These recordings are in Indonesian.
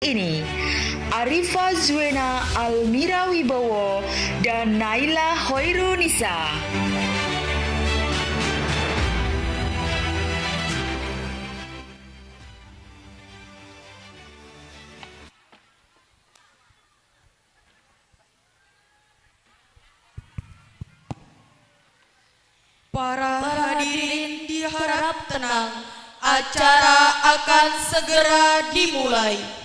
Ini Arifa Zuena Almira Wibowo dan Naila Hoirunisa. Para hadirin diharap tenang, acara akan segera dimulai.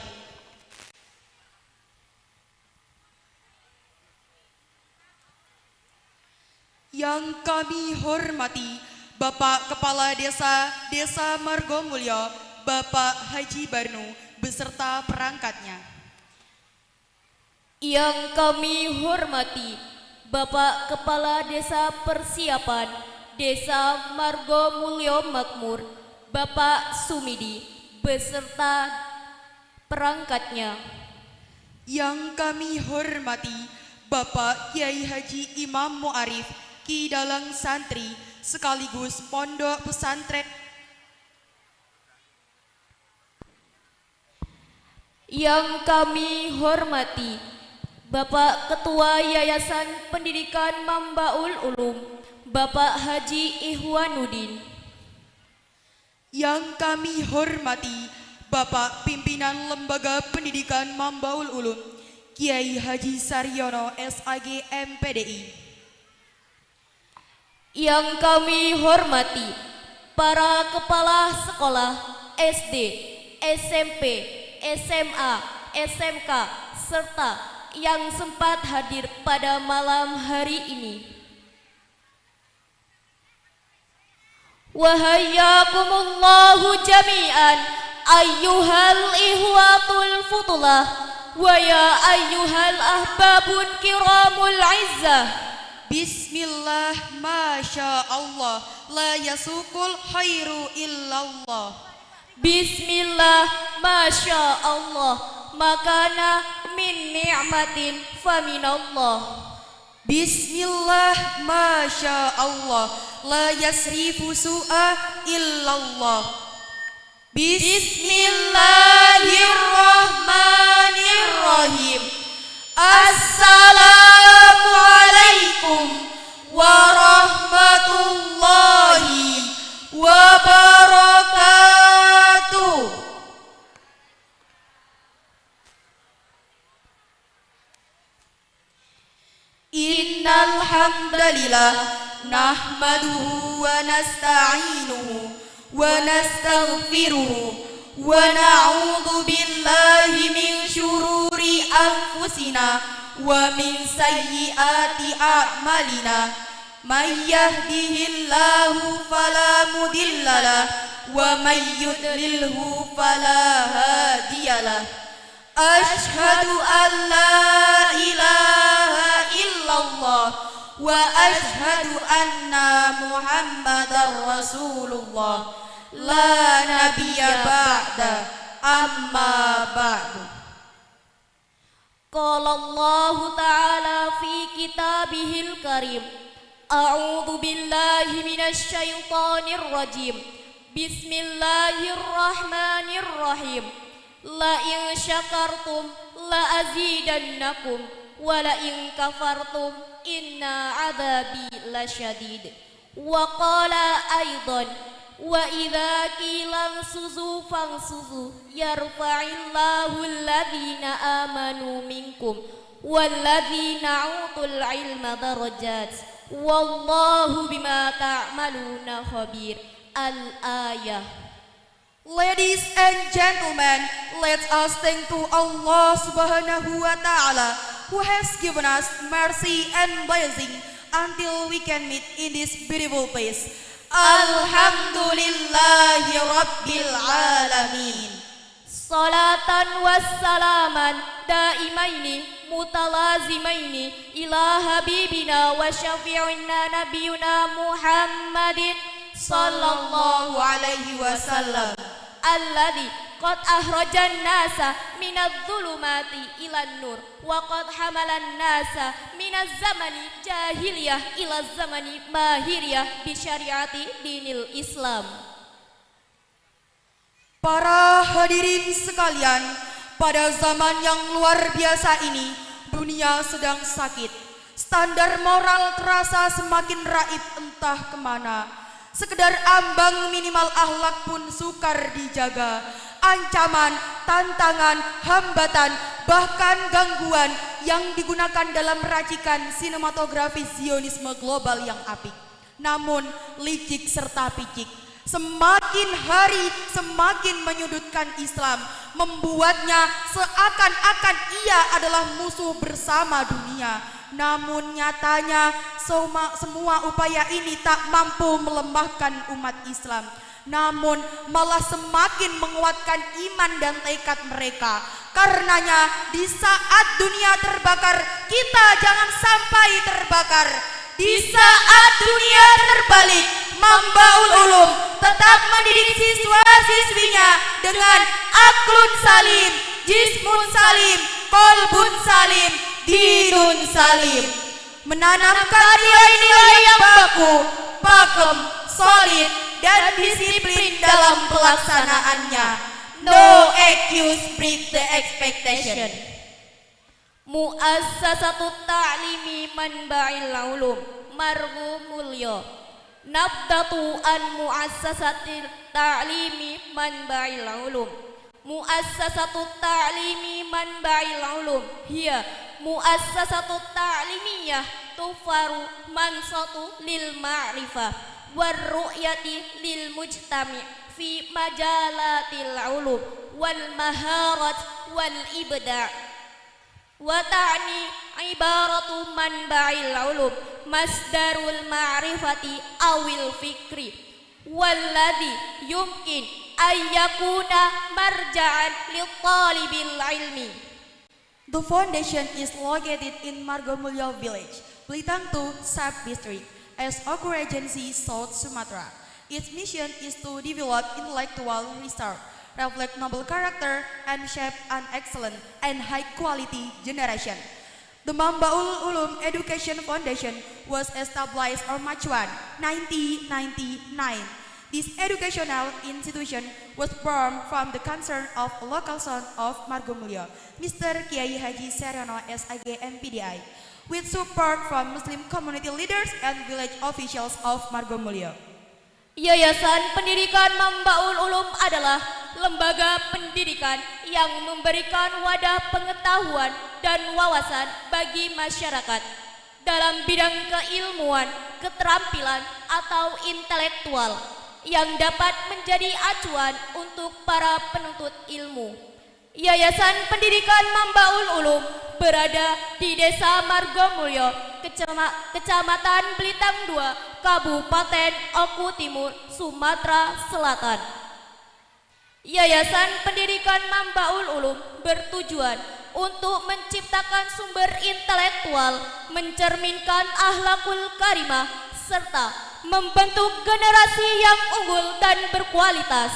Yang kami hormati Bapak Kepala Desa Margomulyo, Bapak Haji Barnu, beserta perangkatnya. Yang kami hormati Bapak Kepala Desa Persiapan Desa Margomulyo Makmur, Bapak Sumidi, beserta perangkatnya. Yang kami hormati Bapak Kiai Haji Imam Mu'arif, Ki Dalang Santri, sekaligus Pondok Pesantren. Yang kami hormati Bapak Ketua Yayasan Pendidikan Mambaul Ulum, Bapak Haji Ihwanuddin. Yang kami hormati Bapak Pimpinan Lembaga Pendidikan Mambaul Ulum, Kiai Haji Saryono SAG MPDI. Yang kami hormati para kepala sekolah SD, SMP, SMA, SMK, serta yang sempat hadir pada malam hari ini. Wahayyakumullahu jami'an ayyuhal ihwatul futulah wa ya ayyuhal ahbabun kiramul izzah. Bismillah, Masya Allah, la yasukul khairu illallah. Bismillah, Masya Allah, makana min ni'matin faminallah. Bismillah, Masya Allah, la yasrifu su'a illallah. Bismillahirrahmanirrahim. Assalamualaikum warahmatullahi wabarakatuh. Innal hamdalillah nahmaduhu wa nasta'inuhu wa nastaghfiruhu wa na'udzu billahi min syururi anfusina wa min sayyiati a'malina. May yahdihillahu fala mudhillalah wa may yudlilhu fala hadiyalah. Ashhadu an la ilaha illallah wa ashhadu anna Muhammadar Rasulullah. La nabiyya ba'da, amma ba'du. Qala Allah Ta'ala fi kitabihil karim, a'udzu billahi minasy syaithanir rajim. Bismillahirrahmanirrahim. La in syakartum la azidannakum wa la in kafartum inna 'adzabi lasyadid. Wa qala aidan wa idza qila ansuzu fansuzu yarfa'illahu alladhina amanu minkum walladzina utul ilma darajat wallahu bima ta'maluna khabir. Al-ayah. Ladies and gentlemen, let us thank to Allah Subhanahu wa Ta'ala who has given us mercy and blessing until we can meet in this beautiful place. Alhamdulillahi Rabbil Alamin. Salatan wassalaman daimaini mutalazimaini ila habibina wa syafi'ina nabiyuna Muhammadin sallallahu alaihi wasallam alladhi qad ahrajan nasa minadh-dhulumati ilan nur wa qad hamalan nasa minaz zamani jahiliyah ila zamani mahiriyah bi syariati dinil Islam. Para hadirin sekalian, pada zaman yang luar biasa ini, dunia sedang sakit. Standar moral terasa semakin raib entah kemana. Sekedar ambang minimal akhlak pun sukar dijaga. Ancaman, tantangan, hambatan, bahkan gangguan yang digunakan dalam racikan sinematografi Zionisme global yang apik. Namun licik serta picik, semakin hari semakin menyudutkan Islam, membuatnya seakan-akan ia adalah musuh bersama dunia. Namun nyatanya semua upaya ini tak mampu melemahkan umat Islam, namun malah semakin menguatkan iman dan tekad mereka. Karenanya di saat dunia terbakar, kita jangan sampai terbakar. Di saat dunia terbalik, Mambaul Ulum tetap mendidik siswa-siswinya dengan aklun salim, jismun salim, kolbun salim, dinun salim. Menanamkan nilai-nilai yang baku, pakem, solid, dan disiplin dalam pelaksanaannya. No excuse break the expectation. Muassasatut Ta'limi Manba'il Ulum Margo Mulyo. Nabdatu an Muassasatil Ta'limi Manba'il Ulum. Muassasatut Ta'limi Manba'il Ulum hiya muassasatut ta'limiyah tufaru mansatu lil ma'rifah war ru'yati lil mujtami' fi majalatil ulum wal maharat wal ibda'. Wa ta'ni ibaratu manba'il ulum masdarul ma'rifati awil fikri walladhi yumkin ayyakuna marja'an li talibil ilmi. The foundation is located in Margomulyo Village, Blitar 2 Sub-District, as Okur Agency, South Sumatra. Its mission is to develop intellectual research, reflect noble character, and shape an excellent and high-quality generation. The Mambaul Ulum Education Foundation was established on March 1, 1999. This educational institution was born from the concern of a local son of Margomulyo, Mr. Kiai Haji Saryono SAG MPDI, with support from Muslim community leaders and village officials of Margomulyo. Yayasan Pendidikan Mambaul Ulum adalah lembaga pendidikan yang memberikan wadah pengetahuan dan wawasan bagi masyarakat dalam bidang keilmuan, keterampilan, atau intelektual yang dapat menjadi acuan untuk para penuntut ilmu. Yayasan Pendidikan Mambaul Ulum berada di Desa Margomulyo, Kecamatan Blitar 2, Kabupaten Oku Timur, Sumatera Selatan. Yayasan Pendidikan Mambaul Ulum bertujuan untuk menciptakan sumber intelektual, mencerminkan akhlakul karimah, serta membentuk generasi yang unggul dan berkualitas.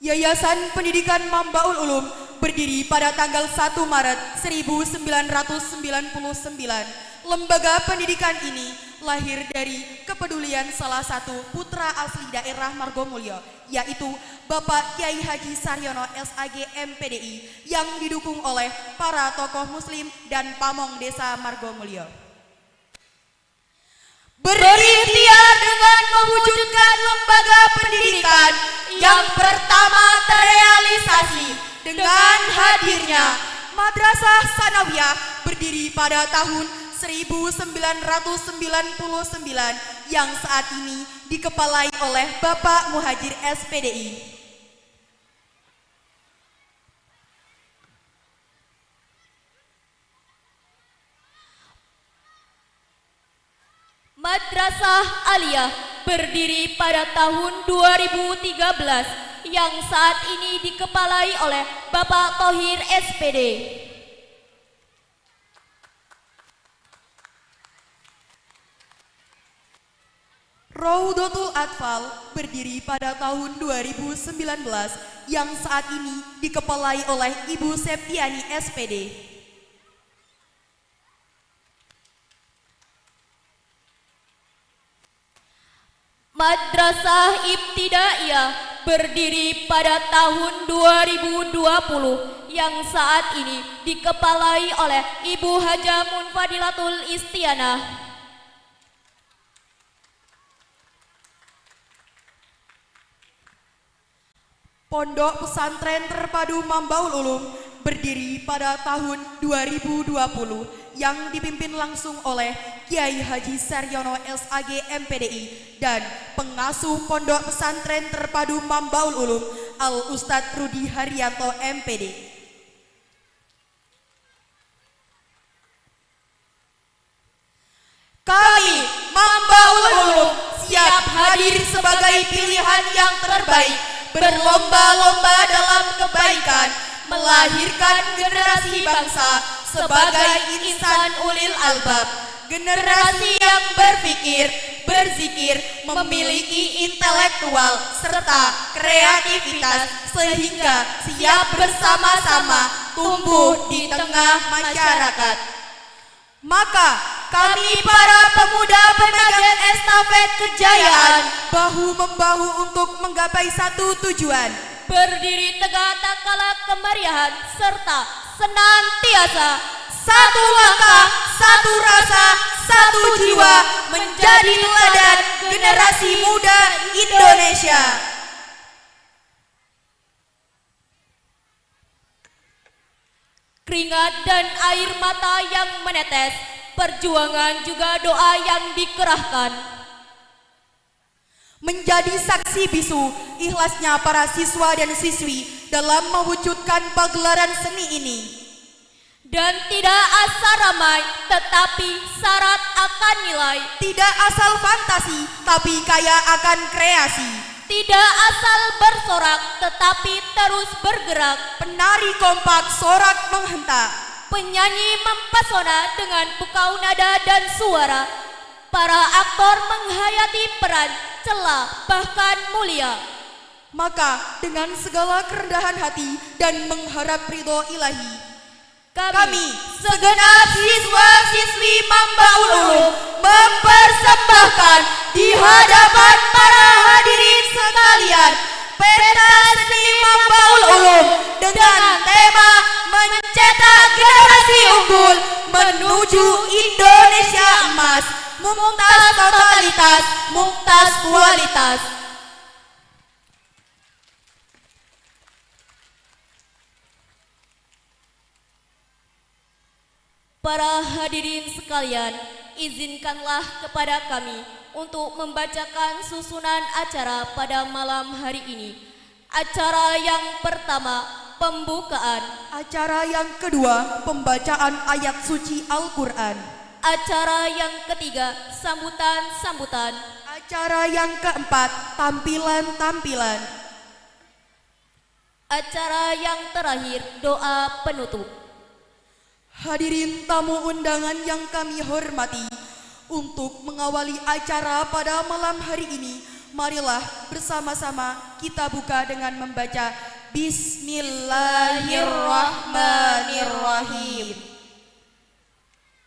Yayasan Pendidikan Mambaul Ulum berdiri pada tanggal 1 Maret 1999. Lembaga pendidikan ini lahir dari kepedulian salah satu putra asli daerah Margomulyo, yaitu Bapak Kiai Haji Saryono SAG MPDI, yang didukung oleh para tokoh muslim dan pamong desa Margomulyo. Berikhtiar dengan mewujudkan lembaga pendidikan yang pertama terrealisasi dengan hadirnya Madrasah Sanawiyah berdiri pada tahun 1999 yang saat ini dikepalai oleh Bapak Muhajir SPDI. Madrasah Aliyah berdiri pada tahun 2013 yang saat ini dikepalai oleh Bapak Thohir SPD. Raudatul Atfal berdiri pada tahun 2019 yang saat ini dikepalai oleh Ibu Septiani SPD. Madrasah Ibtidaiyah berdiri pada tahun 2020 yang saat ini dikepalai oleh Ibu Haja Munfadilatul Istianah. Pondok Pesantren Terpadu Mambaul Ulum berdiri pada tahun 2020 yang dipimpin langsung oleh Kiai Haji Saryono SAG MPDI dan pengasuh Pondok Pesantren Terpadu Mambaul Ulum Al Ustadz Rudi Haryanto MPD. Kami Mambaul Ulum siap hadir sebagai pilihan yang terbaik, berlomba-lomba dalam kebaikan, melahirkan generasi bangsa sebagai insan ulil albab, generasi yang berpikir, berzikir, memiliki intelektual serta kreativitas sehingga siap bersama-sama tumbuh di tengah masyarakat. Maka kami para pemuda pemegang estafet kejayaan bahu-membahu untuk menggapai satu tujuan, Berdiri tegak tak kalah kemeriahan serta senantiasa satu langkah, satu rasa, satu jiwa menjadi teladan generasi muda Indonesia. keringat dan air mata yang menetes, perjuangan juga doa yang dikerahkan. Menjadi saksi bisu ikhlasnya para siswa dan siswi dalam mewujudkan pagelaran seni ini. Dan tidak asal ramai, tetapi syarat akan nilai. Tidak asal fantasi, tapi kaya akan kreasi. Tidak asal bersorak, tetapi terus bergerak. Penari kompak sorak menghentak. Penyanyi mempesona dengan pukau nada dan suara. Para aktor menghayati peran, celah, bahkan mulia. Maka dengan segala kerendahan hati dan mengharap ridho ilahi, kami segenap siswa-siswi Mambaul Ulum mempersembahkan di hadapan para hadirin sekalian pentas seni Mambaul Ulum dengan tema mencetak generasi unggul menuju Indonesia emas, mumtaz totalitas, mumtaz kualitas. Para hadirin sekalian, izinkanlah kepada kami untuk membacakan susunan acara pada malam hari ini. Acara yang pertama, pembukaan. Acara yang kedua, pembacaan ayat suci Al-Quran. Acara yang ketiga, sambutan-sambutan. Acara yang keempat, tampilan-tampilan. Acara yang terakhir, doa penutup. Hadirin tamu undangan yang kami hormati, untuk mengawali acara pada malam hari ini, marilah bersama-sama kita buka dengan membaca Bismillahirrahmanirrahim.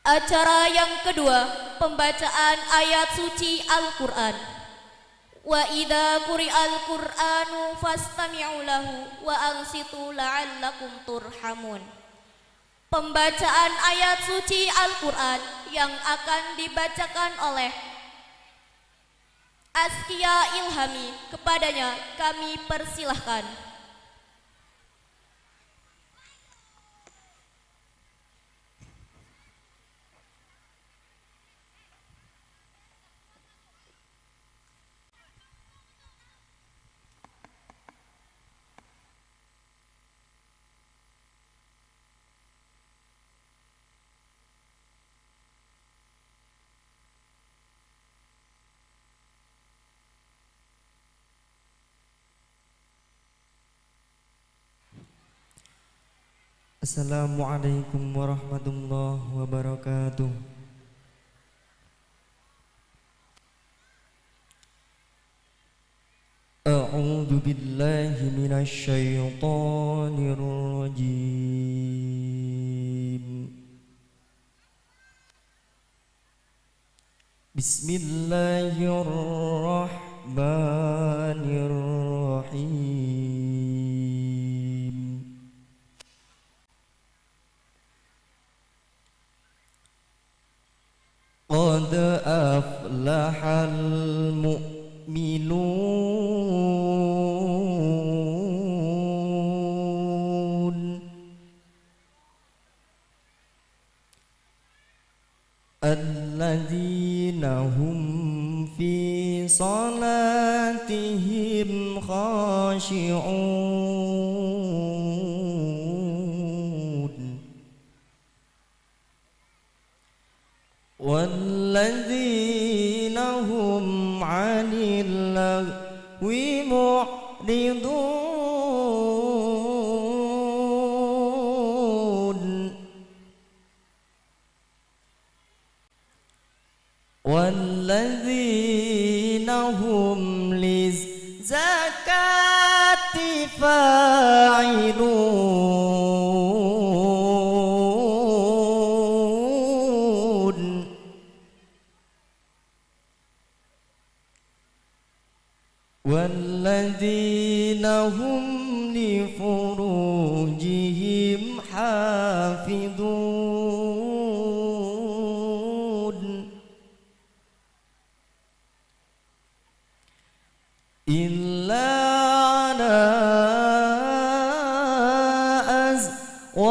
Acara yang kedua, pembacaan ayat suci Al-Quran. Wa idza quri'al Qur'anu fastami'u lahu wa ansitu la'allakum turhamun. Pembacaan ayat suci Al-Quran yang akan dibacakan oleh Askia Ilhami, kepadanya kami persilahkan. Assalamualaikum warahmatullahi wabarakatuh. A'udzu billahi minasy syaithanir rajim. Bismillahirrahmanirrahim. قد أفلح المؤمنون الذين هم في صلاتهم خاشعون والذين هم عن اللغو معرضون والذين هم للزكاة فاعلون والذين هم لفروجهم حافظون إلا على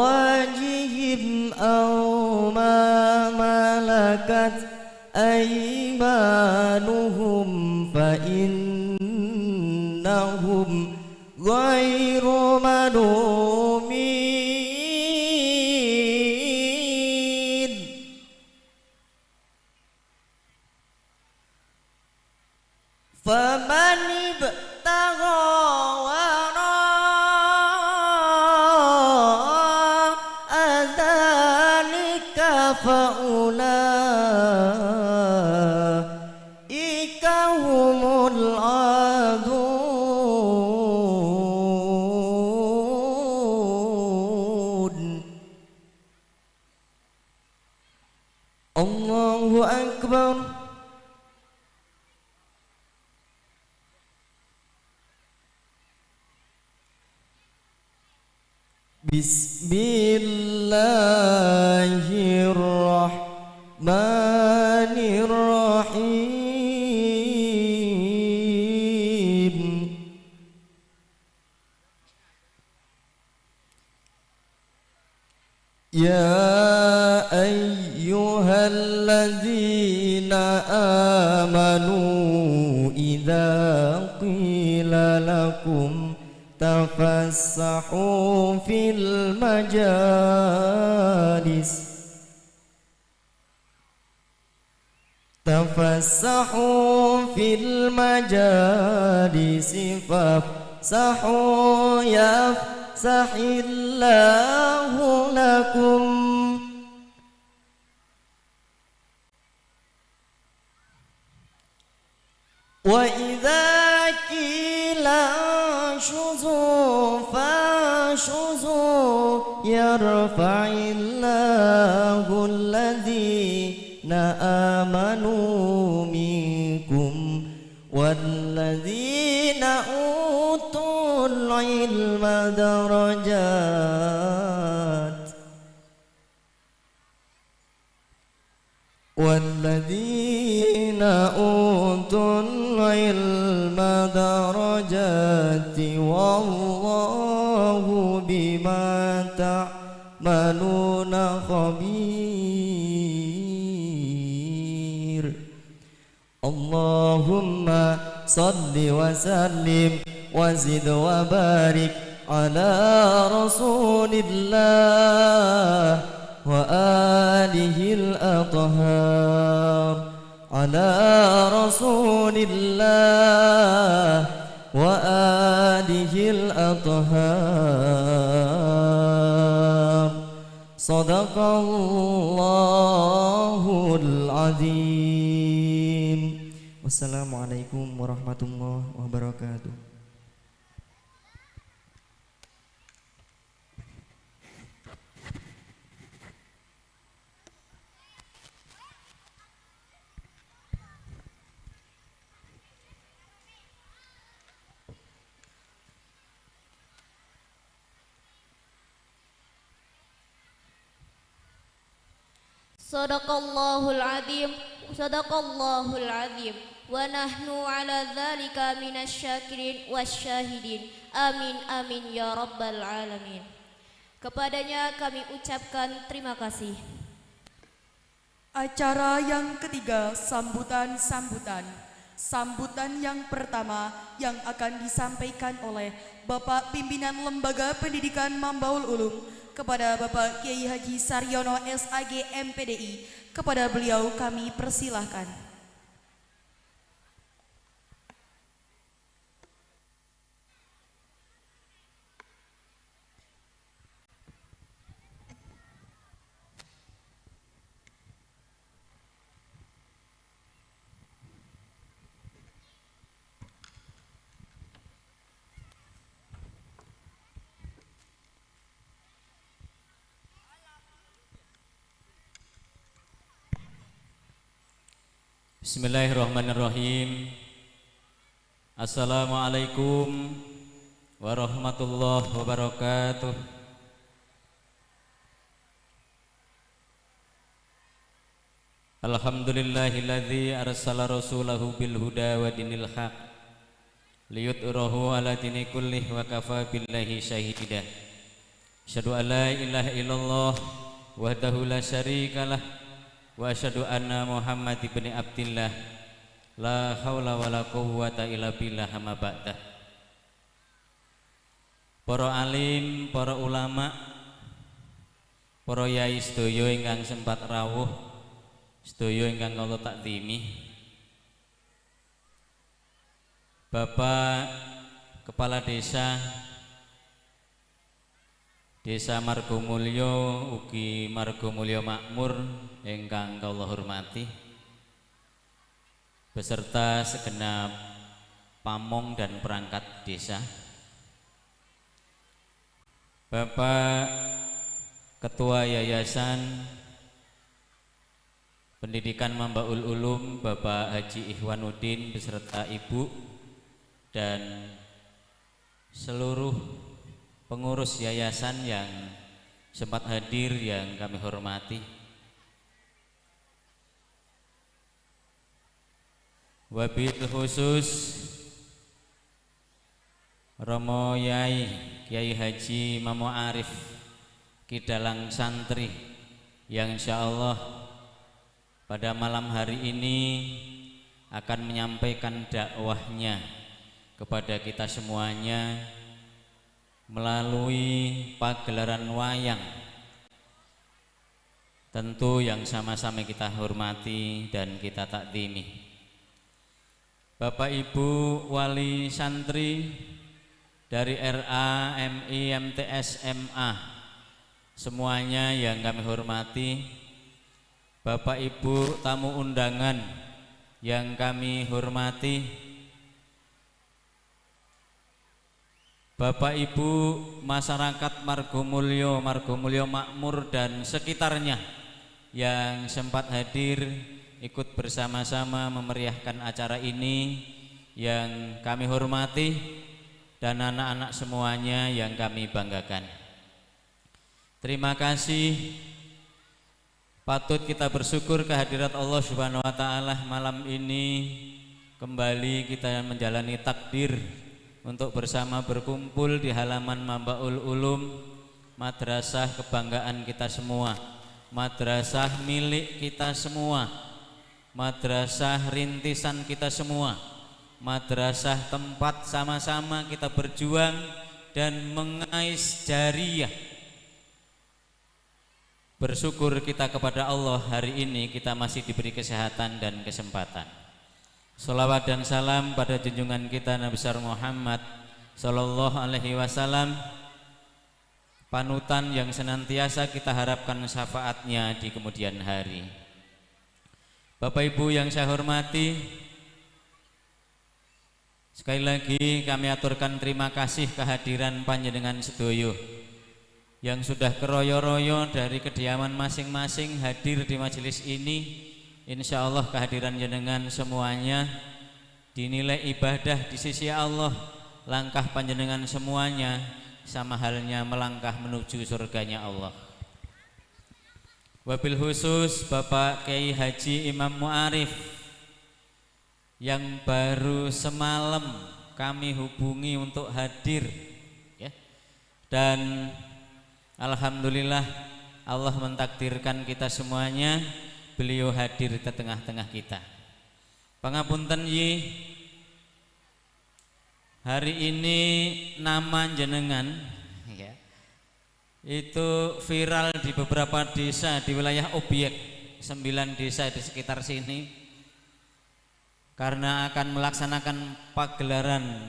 أزواجهم أو ما ملكت أيمانهم فإنهم غير ملومين فمن ابتغى وراء ذلك فأولئك هم العادون الله أكبر بسم الله الرحمن الرحيم يا أيها الذين آمنوا إذا قيل لكم تفسحوا في المجالس فافسحوا يفسح الله لكم وإذا قيل انشزوا فانشزوا يرفع الله الذين آمنوا منكم والذين أوتوا العلم درجات والذين أوتوا العلم درجات والله بما تعملون خبير اللهم صل وسلم وزد وبارك على رسول الله وآله الأطهار على رسول الله وآله الأطهار صدق الله العظيم والسلام عليكم ورحمة الله وبركاته. Sadaqallahul azim, sadaqallahul azim. Wa nahnu ala dzalika minasyakirin wasyahidin. Amin amin ya rabbal alamin. Kepadanya kami ucapkan terima kasih. Acara yang ketiga, sambutan-sambutan. Sambutan yang pertama yang akan disampaikan oleh Bapak Pimpinan Lembaga Pendidikan Mambaul Ulum kepada Bapak Kiai Haji Saryono SAG MPDI. Kepada beliau kami persilahkan. Bismillahirrahmanirrahim. Assalamualaikum warahmatullahi wabarakatuh. Alhamdulillahilladzi arsala rasulahu bil huda wa dinil haq liyudhhirahu ala dini kullih wa kafa billahi syahida. Asyhadu an la ilaha illallah wahdahu la syarikalah wa asyhadu anna Muhammad ibni Abdillah la haula wala quwwata illa billah amma ba'dah. Para alim, para ulama, para yai sedaya ingkang sempat rawuh, sedaya ingkang kula takdimi, Bapak Kepala Desa Margomulyo ugi Margomulyo Makmur ingkang kula hormati, beserta segenap pamong dan perangkat desa, Bapak Ketua Yayasan Pendidikan Mambaul Ulum Bapak Haji Ihwanuddin beserta Ibu dan seluruh pengurus yayasan yang sempat hadir yang kami hormati, wabil khusus Romo Yai Kiai Haji Mamo Arif Kidalang Santri yang insyaallah pada malam hari ini akan menyampaikan dakwahnya kepada kita semuanya melalui pagelaran wayang, tentu yang sama-sama kita hormati dan kita takdimi. Bapak Ibu Wali Santri dari RA, MI, MTS, MA, semuanya yang kami hormati, Bapak Ibu tamu undangan yang kami hormati, Bapak Ibu masyarakat Margomulyo, Margomulyo Makmur dan sekitarnya yang sempat hadir ikut bersama-sama memeriahkan acara ini yang kami hormati, dan anak-anak semuanya yang kami banggakan. Terima kasih. Patut kita bersyukur kehadirat Allah Subhanahu wa taala malam ini kembali kita menjalani takdir untuk bersama berkumpul di halaman Mambaul Ulum, madrasah kebanggaan kita semua, madrasah milik kita semua, madrasah rintisan kita semua, madrasah tempat sama-sama kita berjuang dan mengais jariyah. Bersyukur kita kepada Allah hari ini kita masih diberi kesehatan dan kesempatan. Salawat dan salam pada junjungan kita Nabi besar Muhammad Sallallahu Alaihi Wasallam, panutan yang senantiasa kita harapkan syafaatnya di kemudian hari. Bapak Ibu yang saya hormati, sekali lagi kami aturkan terima kasih kehadiran panjenengan sedoyo yang sudah keroyo-royo dari kediaman masing-masing hadir di majelis ini. Insya Allah kehadiran jenengan semuanya dinilai ibadah di sisi Allah. Langkah panjenengan semuanya sama halnya melangkah menuju surganya Allah. wabil khusus Bapak Kiai Haji Imam Mu'arif yang baru semalam kami hubungi untuk hadir ya. Dan alhamdulillah Allah mentakdirkan kita semuanya beliau hadir di tengah-tengah kita. Pangapunten yi, hari ini nama jenengan ya, itu viral di beberapa desa di wilayah objek 9 desa di sekitar sini karena akan melaksanakan pagelaran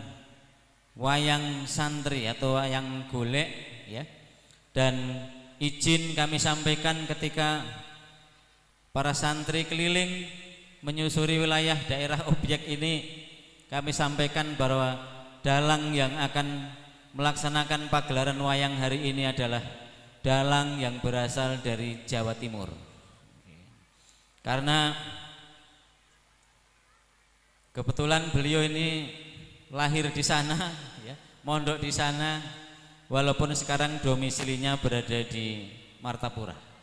wayang santri atau wayang golek ya. Dan izin kami sampaikan ketika para santri keliling menyusuri wilayah daerah objek ini, kami sampaikan bahwa dalang yang akan melaksanakan pagelaran wayang hari ini adalah dalang yang berasal dari Jawa Timur. Karena kebetulan beliau ini lahir di sana, ya, mondok di sana, walaupun sekarang domisilinya berada di Martapura.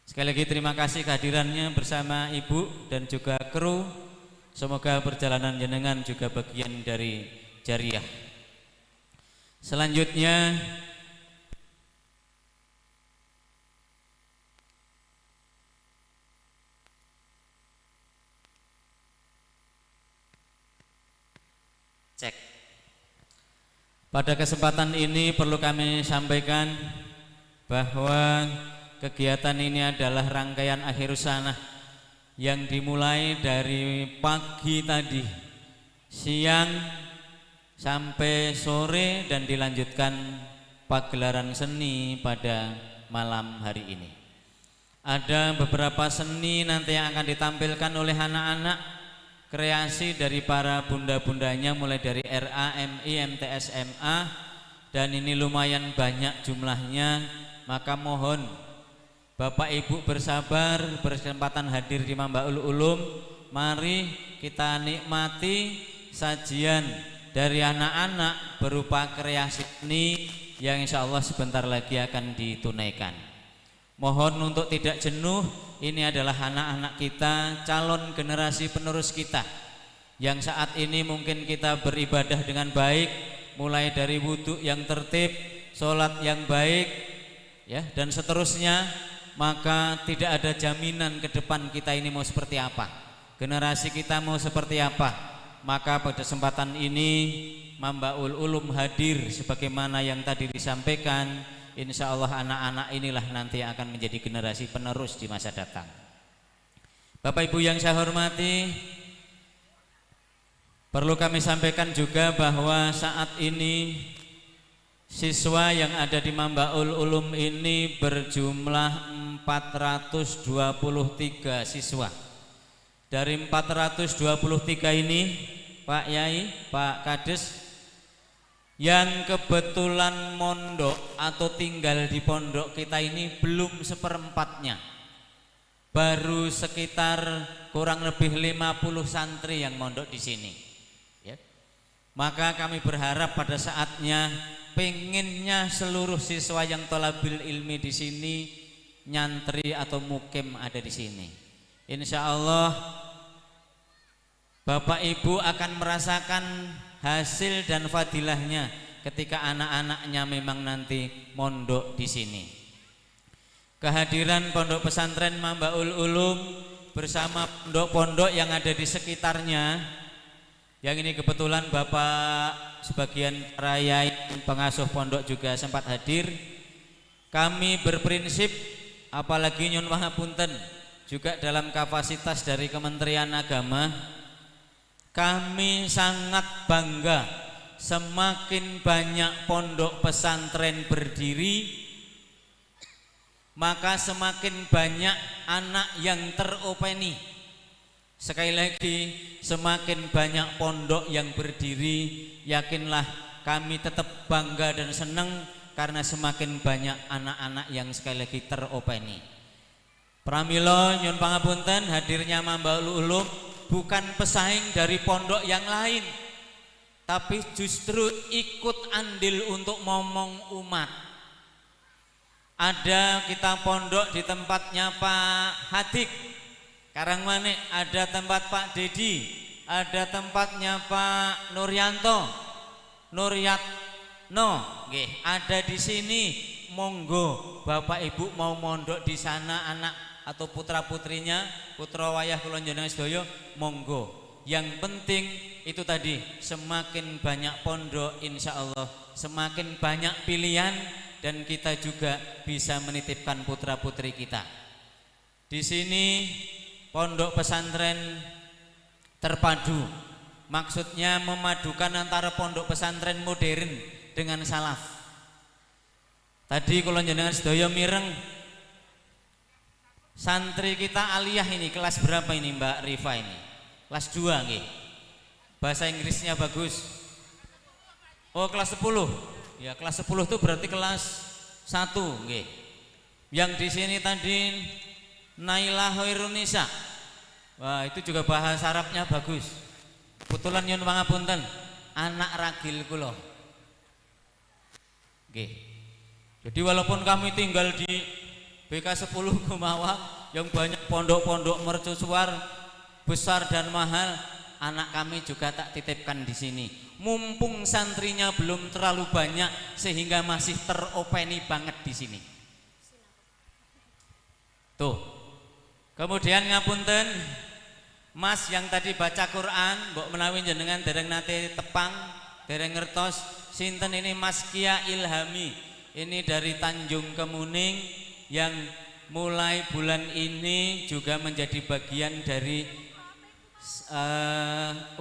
Sekali lagi terima kasih kehadirannya bersama Ibu dan juga kru. Semoga perjalanan jenengan juga bagian dari jariah. Selanjutnya cek. Pada kesempatan ini perlu kami sampaikan bahwa kegiatan ini adalah rangkaian akhir sanah yang dimulai dari pagi tadi, siang sampai sore dan dilanjutkan pagelaran seni pada malam hari ini. Ada beberapa seni nanti yang akan ditampilkan oleh anak-anak, kreasi dari para bunda-bundanya mulai dari RA, MI, MTS, MA, dan ini lumayan banyak jumlahnya, maka mohon Bapak Ibu bersabar, berkesempatan hadir di Mambaul Ulum. Mari kita nikmati sajian dari anak-anak berupa kreasi seni yang insya Allah sebentar lagi akan ditunaikan. Mohon untuk tidak jenuh, ini adalah anak-anak kita, calon generasi penerus kita yang saat ini mungkin kita beribadah dengan baik, mulai dari wudhu yang tertib, sholat yang baik ya, dan seterusnya. Maka tidak ada jaminan ke depan kita ini mau seperti apa, generasi kita mau seperti apa. Maka pada kesempatan ini Mambaul Ulum hadir sebagaimana yang tadi disampaikan. Insya Allah anak-anak inilah nanti yang akan menjadi generasi penerus di masa datang. Bapak Ibu yang saya hormati, perlu kami sampaikan juga bahwa saat ini siswa yang ada di Mambaul Ulum ini berjumlah 423 siswa. Dari 423 ini Pak Yai, Pak Kades, yang kebetulan mondok atau tinggal di pondok kita ini belum seperempatnya. Baru sekitar kurang lebih 50 santri yang mondok di sini ya. Maka kami berharap pada saatnya pengennya seluruh siswa yang thalabil ilmi di sini nyantri atau mukim ada di sini. Insya Allah Bapak Ibu akan merasakan hasil dan fadilahnya ketika anak-anaknya memang nanti mondok di sini. Kehadiran pondok pesantren Mambaul Ulum bersama pondok-pondok yang ada di sekitarnya, yang ini kebetulan Bapak sebagian raya pengasuh pondok juga sempat hadir. Kami berprinsip, apalagi nyun pangapunten juga dalam kapasitas dari Kementerian Agama, kami sangat bangga semakin banyak pondok pesantren berdiri, maka semakin banyak anak yang teropeni. Sekali lagi, semakin banyak pondok yang berdiri, yakinlah kami tetap bangga dan senang karena semakin banyak anak-anak yang sekali lagi teropeni. Pramila nyun pangapunten, hadirnya Mambaul Ulum bukan pesaing dari pondok yang lain, tapi justru ikut andil untuk ngomong umat. Ada kita pondok di tempatnya Pak Hadik Karangmanik, ada tempat Pak Dedi, ada tempatnya Pak Nuryanto, Nuryatno, nggih, ada di sini. Monggo Bapak Ibu mau mondok di sana anak atau putra putrinya, putra wayah kula njenengan sedaya, monggo. Yang penting itu tadi, semakin banyak pondok insya Allah semakin banyak pilihan dan kita juga bisa menitipkan putra putri kita. Di sini pondok pesantren terpadu, maksudnya memadukan antara pondok pesantren modern dengan salaf. Tadi kula njenengan sedaya mireng santri kita aliyah ini kelas berapa ini Mbak Rifa ini? Kelas 2 nggih. Bahasa Inggrisnya bagus. Oh, kelas 10. Ya, kelas 10 itu berarti kelas 1 nggih. Yang di sini tadi Naila Hoirunisa. Wah, itu juga bahasa Arabnya bagus. Kebetulan nyun pangapunten, anak ragil kula. Nggih. Jadi walaupun kami tinggal di BK 10 Gumawa yang banyak pondok-pondok mercusuar besar dan mahal, anak kami juga tak titipkan di sini. Mumpung santrinya belum terlalu banyak sehingga masih teropeni banget di sini. Tuh. Kemudian ngapunten, Mas yang tadi baca Quran, mbok menawi jenengan dereng nate tepang, dereng ngertos, sinten ini Mas Kia Ilhami. Ini dari Tanjung Kemuning yang mulai bulan ini juga menjadi bagian dari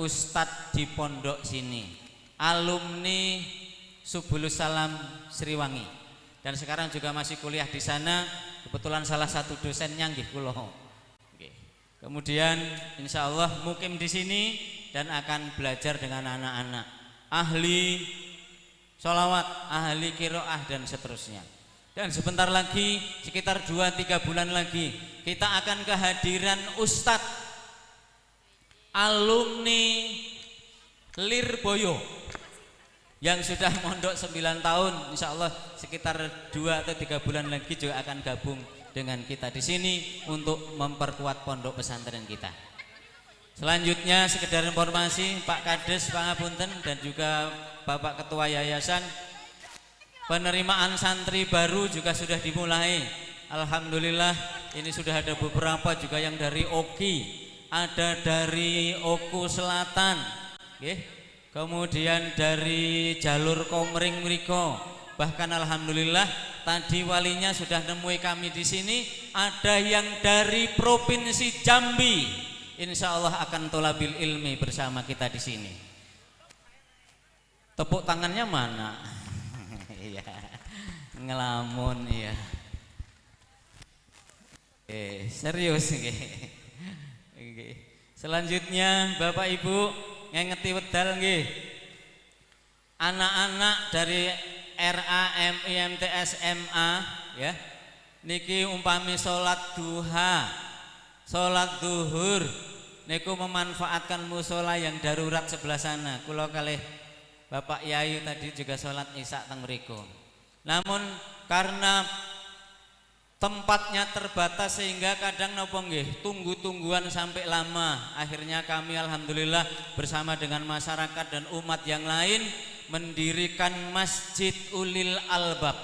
Ustadz di pondok sini, alumni Subulus Salam Sriwangi, dan sekarang juga masih kuliah di sana. Kebetulan salah satu dosennya nggih kula. Kemudian insya Allah mukim di sini dan akan belajar dengan anak-anak ahli sholawat, ahli kiroah dan seterusnya. Dan sebentar lagi, sekitar 2-3 bulan lagi, kita akan kehadiran Ustadz alumni Lirboyo yang sudah mondok 9 tahun. Insya Allah sekitar 2 atau 3 bulan lagi juga akan gabung dengan kita di sini untuk memperkuat pondok pesantren kita. Selanjutnya sekedar informasi, Pak Kades pangapunten dan juga Bapak Ketua Yayasan, penerimaan santri baru juga sudah dimulai. Alhamdulillah, ini sudah ada beberapa juga yang dari Oki, ada dari Oku Selatan, kemudian dari jalur Komering Mriko. Bahkan alhamdulillah tadi walinya sudah nemui kami di sini, ada yang dari Provinsi Jambi. Insya Allah akan tolabil ilmi bersama kita di sini. Tepuk tangannya mana? Iya, ngelamun ya. Serius nggih. Selanjutnya Bapak Ibu ngengeti wedal nggih. Anak-anak dari RAMIMTS MA ya. Niki umpami salat duha, salat zuhur, niku memanfaatkan musola yang darurat sebelah sana. Kula kalih Bapak Yayu tadi juga sholat isya teng mriku. Namun karena tempatnya terbatas sehingga kadang napa nggih tunggu-tungguan sampai lama. Akhirnya kami alhamdulillah bersama dengan masyarakat dan umat yang lain mendirikan Masjid Ulil Albab.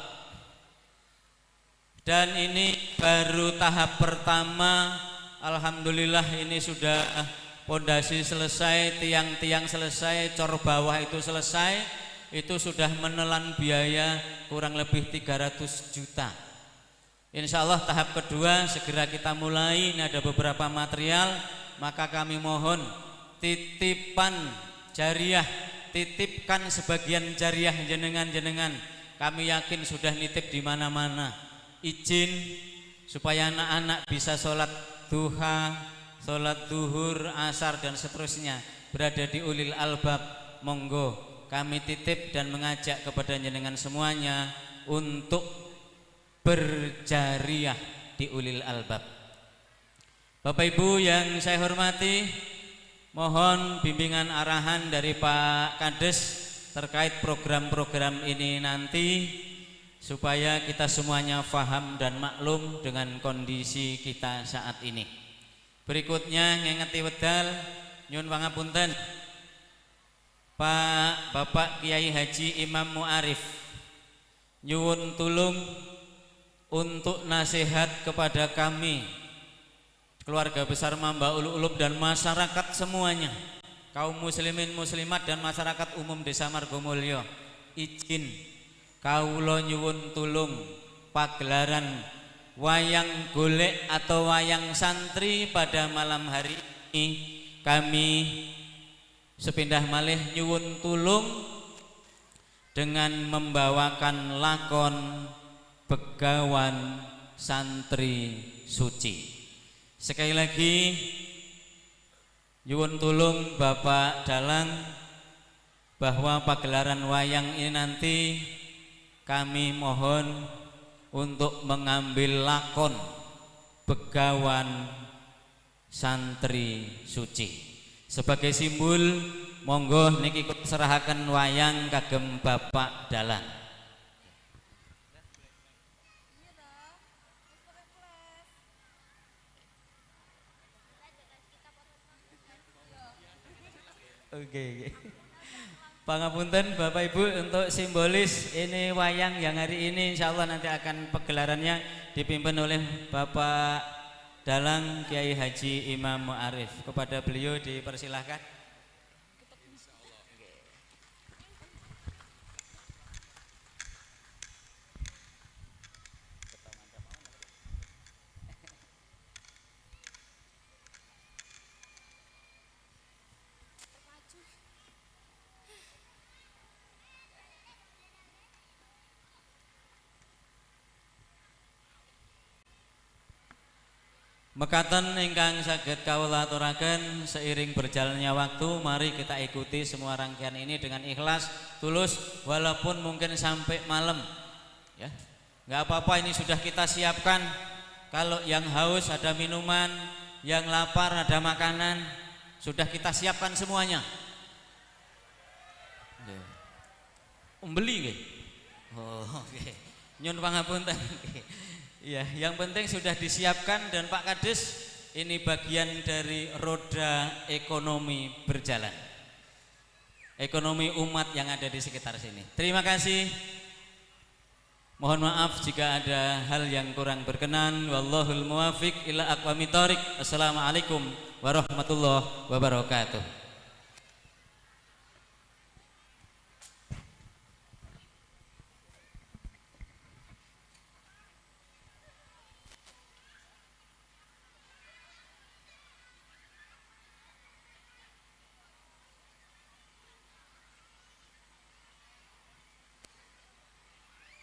Dan ini baru tahap pertama. Alhamdulillah ini sudah pondasi selesai, tiang-tiang selesai, cor bawah itu selesai. Itu sudah menelan biaya kurang lebih 300 juta. Insya Allah tahap kedua segera kita mulai. Ini ada beberapa material, maka kami mohon titipan jariah, titipkan sebagian jariah jenengan-jenengan. Kami yakin sudah nitip di mana-mana. Izin supaya anak-anak bisa sholat duha, sholat duhur, asar dan seterusnya berada di Ulil Albab. Monggo kami titip dan mengajak kepada jenengan semuanya untuk berjariah di Ulil Albab. Bapak Ibu yang saya hormati, mohon bimbingan arahan dari Pak Kades terkait program-program ini nanti. supaya kita semuanya faham dan maklum dengan kondisi kita saat ini. Berikutnya ngengeti wedal nyun pangapunten Pak Bapak Kiai Haji Imam Mu'arif nyuwun tulung untuk nasihat kepada kami keluarga besar Mambaul Ulum dan masyarakat semuanya, kaum muslimin muslimat dan masyarakat umum Desa Margomulyo. Izin kawula nyuwun tulung pagelaran wayang golek atau wayang santri pada malam hari ini. Kami sepindah malih nyuwun tulung dengan membawakan lakon Begawan Santri Suci. Sekali lagi nyuwun tulung Bapak Dalang bahwa pagelaran wayang ini nanti kami mohon untuk mengambil lakon Begawan Santri Suci. Sebagai simbol monggo niki serahaken wayang kagem Bapak Dalang. Oke. Pangapunten Bapak Ibu untuk simbolis ini wayang yang hari ini insya Allah nanti akan pagelarannya dipimpin oleh Bapak Dalang Kiai Haji Imam Mu'arif. Kepada beliau dipersilahkan. Mekaten ingkang saged kawula aturaken seiring berjalannya waktu, mari kita ikuti semua rangkaian ini dengan ikhlas, tulus, walaupun mungkin sampai malam. Ya, nggak apa-apa, ini sudah kita siapkan. Kalau yang haus ada minuman, yang lapar ada makanan, sudah kita siapkan semuanya. Beli nggih? Oh, oke. Nyun pangapunten. Ya, yang penting sudah disiapkan dan Pak Kades ini bagian dari roda ekonomi berjalan. Ekonomi umat yang ada di sekitar sini. Terima kasih. Mohon maaf jika ada hal yang kurang berkenan. Wallahul muwafiq ila aqwamit thoriq. Assalamualaikum warahmatullahi wabarakatuh.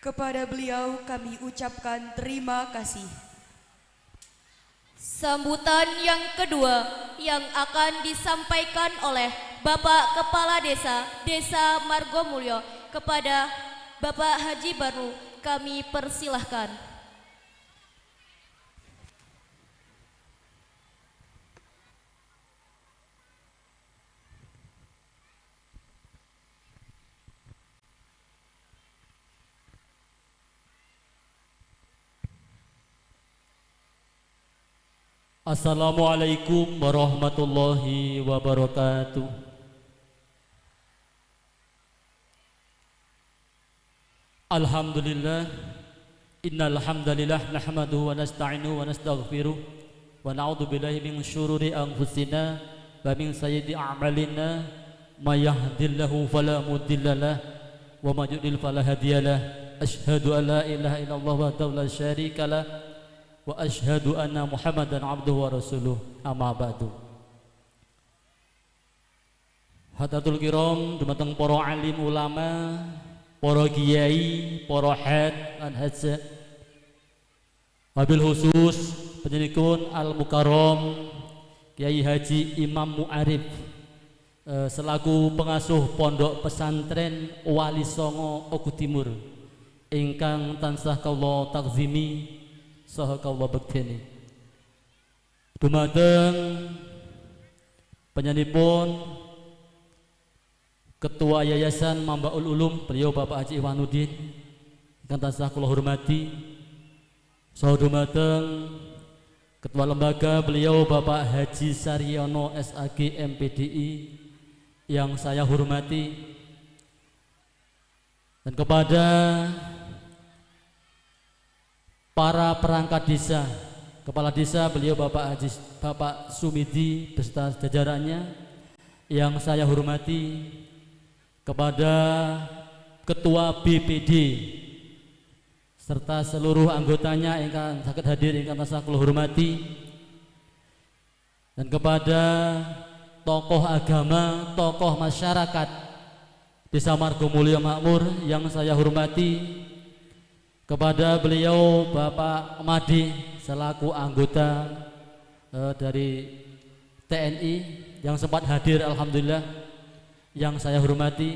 Kepada beliau kami ucapkan terima kasih. Sambutan yang kedua yang akan disampaikan oleh Bapak Kepala Desa Margomulyo kepada Bapak Haji Baru, kami persilahkan. Assalamualaikum warahmatullahi wabarakatuh. Alhamdulillah, innal hamdalillah nahmaduhu wa nasta'inuhu wa nastaghfiruh wa na'udzu billahi min syururi anfusina wa min sayyiati a'malina may yahdihillahu fala mudhillalah wa may yudlil fala hadiyalah. Asyhadu an la ilaha illallah wahdahu la syarikalah wa asyhadu anna Muhammadan abduhu wa rasuluh, amma ba'du. Hadatul kiram dumateng para alim ulama, para kiai, para haid lan hajah. Wabil khusus panjenenganipun Al Mukarram Kiai Haji Imam Mu'arif selaku pengasuh Pondok Pesantren Wali Songo Oku Timur ingkang tansah kawula takzimi saha kawula bekteni. Dumateng panjenenganipun Ketua Yayasan Mambaul Ulum beliau Bapak Haji Iwanuddin, ingkang tansah kula hormati saha dumateng Ketua Lembaga beliau Bapak Haji Saryono SAG MPDI yang saya hormati, dan kepada para perangkat desa, Kepala Desa beliau Bapak Sumidi beserta jajarannya yang saya hormati, kepada Ketua BPD serta seluruh anggotanya ingkang saged hadir ingkang tansah kula hormati, dan kepada tokoh agama, tokoh masyarakat Desa Margomulyo Makmur yang saya hormati, kepada beliau Bapak Madi selaku anggota dari TNI yang sempat hadir alhamdulillah yang saya hormati,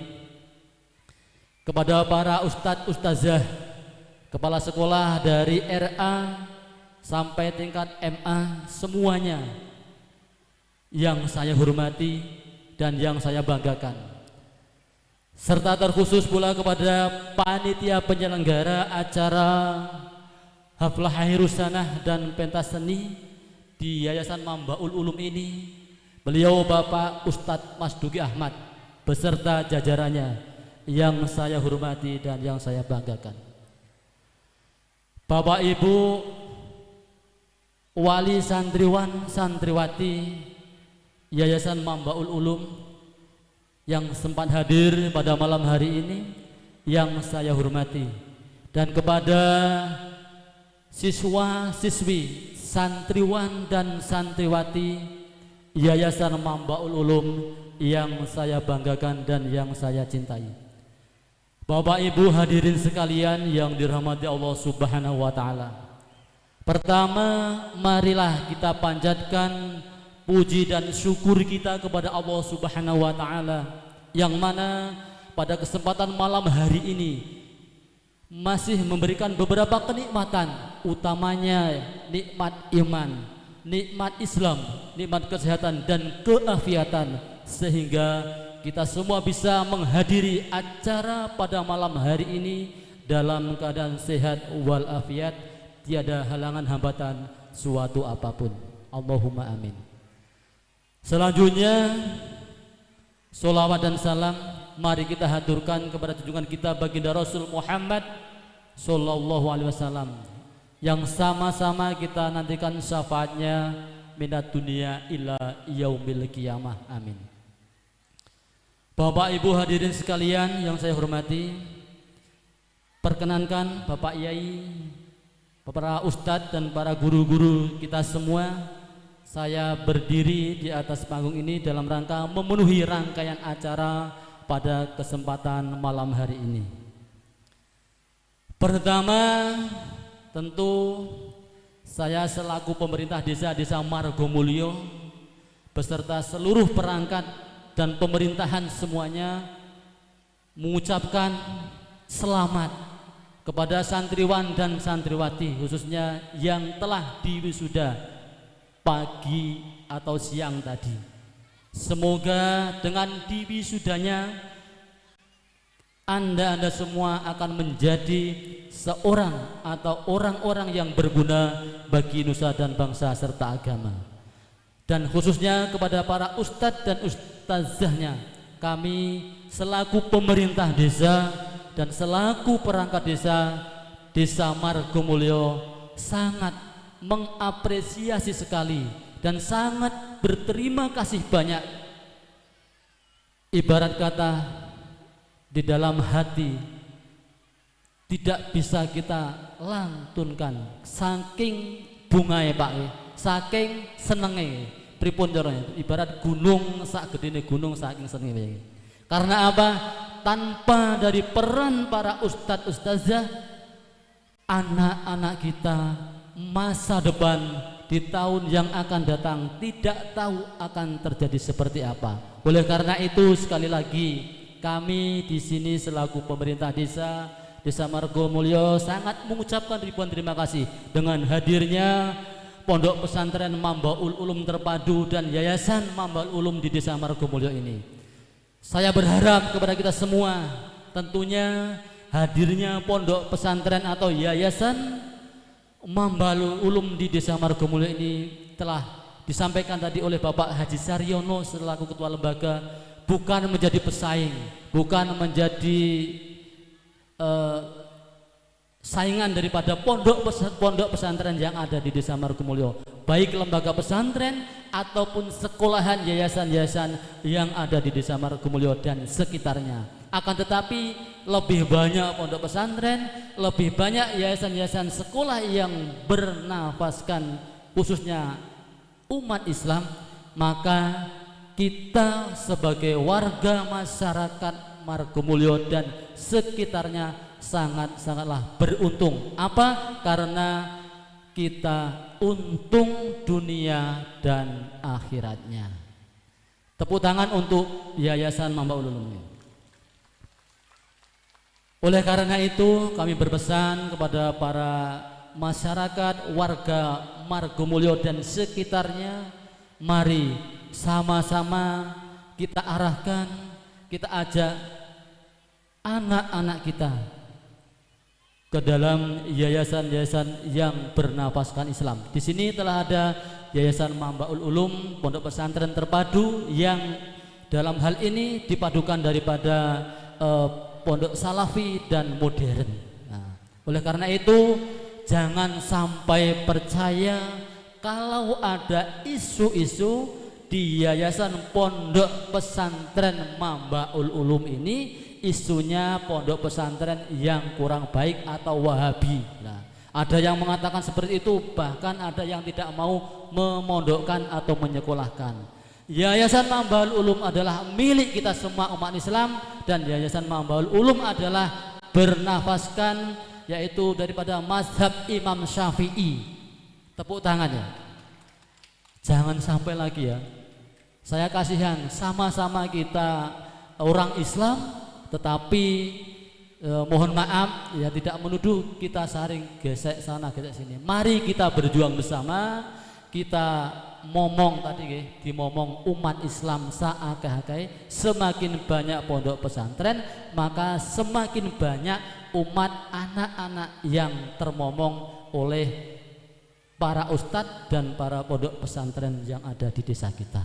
kepada para ustadz ustazah kepala sekolah dari RA sampai tingkat MA semuanya yang saya hormati dan yang saya banggakan, serta terkhusus pula kepada panitia penyelenggara acara Haflah Hairussanah dan pentas seni di Yayasan Mambaul Ulum ini, beliau Bapak Ustadz Mas Duki Ahmad beserta jajarannya yang saya hormati dan yang saya banggakan. Bapak Ibu wali santriwan santriwati Yayasan Mambaul Ulum yang sempat hadir pada malam hari ini yang saya hormati, dan kepada siswa siswi santriwan dan santriwati Yayasan Mambaul Ulum yang saya banggakan dan yang saya cintai. Bapak Ibu hadirin sekalian yang dirahmati Allah Subhanahu wa taala. Pertama, marilah kita panjatkan puji dan syukur kita kepada Allah Subhanahu wa taala yang mana pada kesempatan malam hari ini masih memberikan beberapa kenikmatan, utamanya nikmat iman, nikmat Islam, nikmat kesehatan dan keafiatan, sehingga kita semua bisa menghadiri acara pada malam hari ini dalam keadaan sehat walafiat, tiada halangan hambatan suatu apapun. Allahumma amin. Selanjutnya, sholawat dan salam mari kita haturkan kepada junjungan kita baginda Rasul Muhammad Sallallahu Alaihi Wasallam yang sama-sama kita nantikan syafaatnya minat dunia ila yaumil qiyamah. Amin. Bapak Ibu hadirin sekalian yang saya hormati, perkenankan Bapak Yai, para ustadz dan para guru-guru kita semua, saya berdiri di atas panggung ini dalam rangka memenuhi rangkaian acara pada kesempatan malam hari ini. Pertama, tentu saya selaku pemerintah desa Margomulyo beserta seluruh perangkat dan pemerintahan semuanya mengucapkan selamat kepada santriwan dan santriwati khususnya yang telah diwisuda pagi atau siang tadi. Semoga dengan diwisudanya Anda semua akan menjadi seorang atau orang-orang yang berguna bagi nusa dan bangsa serta agama. Dan khususnya kepada para ustadz dan ustazahnya, kami selaku pemerintah desa dan selaku perangkat desa Margomulyo sangat mengapresiasi sekali dan sangat berterima kasih banyak. Ibarat kata di dalam hati tidak bisa kita lantunkan saking bungae Pak, saking senenge pripun carane, ibarat gunung sak gedene gunung saking senenge. Karena apa? Tanpa dari peran para ustadz ustazah, anak-anak kita masa depan di tahun yang akan datang tidak tahu akan terjadi seperti apa. Oleh karena itu sekali lagi kami di sini selaku pemerintah Desa Margomulyo sangat mengucapkan ribuan terima kasih dengan hadirnya Pondok Pesantren Mambaul Ulum Terpadu dan Yayasan Mambaul Ulum di Desa Margomulyo ini. Saya berharap kepada kita semua tentunya hadirnya pondok pesantren atau yayasan Mambaul Ulum di Desa Margomulyo ini telah disampaikan tadi oleh Bapak Haji Saryono selaku ketua lembaga, bukan menjadi pesaing, bukan menjadi saingan daripada pondok pesantren yang ada di Desa Margomulyo, baik lembaga pesantren ataupun sekolahan yayasan-yayasan yang ada di Desa Margomulyo dan sekitarnya. Akan tetapi lebih banyak pondok pesantren, lebih banyak yayasan-yayasan sekolah yang bernafaskan khususnya umat Islam, maka kita sebagai warga masyarakat Margomulyo dan sekitarnya sangatlah beruntung. Apa? Karena kita untung dunia dan akhiratnya. Tepuk tangan untuk Yayasan Mambaul Ulum. Oleh karena itu kami berpesan kepada para masyarakat warga Margomulyo dan sekitarnya, mari sama-sama kita arahkan, kita ajak anak-anak kita ke dalam yayasan-yayasan yang bernafaskan Islam. Di sini telah ada Yayasan Mambaul Ulum, pondok pesantren terpadu yang dalam hal ini dipadukan daripada pondok salafi dan modern. Nah, oleh karena itu jangan sampai percaya kalau ada isu-isu di Yayasan Pondok Pesantren Mambaul Ulum ini isunya pondok pesantren yang kurang baik atau wahabi. Nah, ada yang mengatakan seperti itu, bahkan ada yang tidak mau memondokkan atau menyekolahkan. Yayasan Mambaul Ulum adalah milik kita semua umat Islam, dan Yayasan Mambaul Ulum adalah bernafaskan yaitu daripada mazhab Imam Syafi'i. Tepuk tangannya. Jangan sampai lagi ya. Saya kasihan, sama-sama kita orang Islam, tetapi mohon maaf ya, tidak menuduh kita saling gesek sana gesek sini. Mari kita berjuang bersama. Kita momong tadi dimomong umat Islam saakeh-akeh, semakin banyak pondok pesantren maka semakin banyak umat anak-anak yang termomong oleh para ustadz dan para pondok pesantren yang ada di desa kita.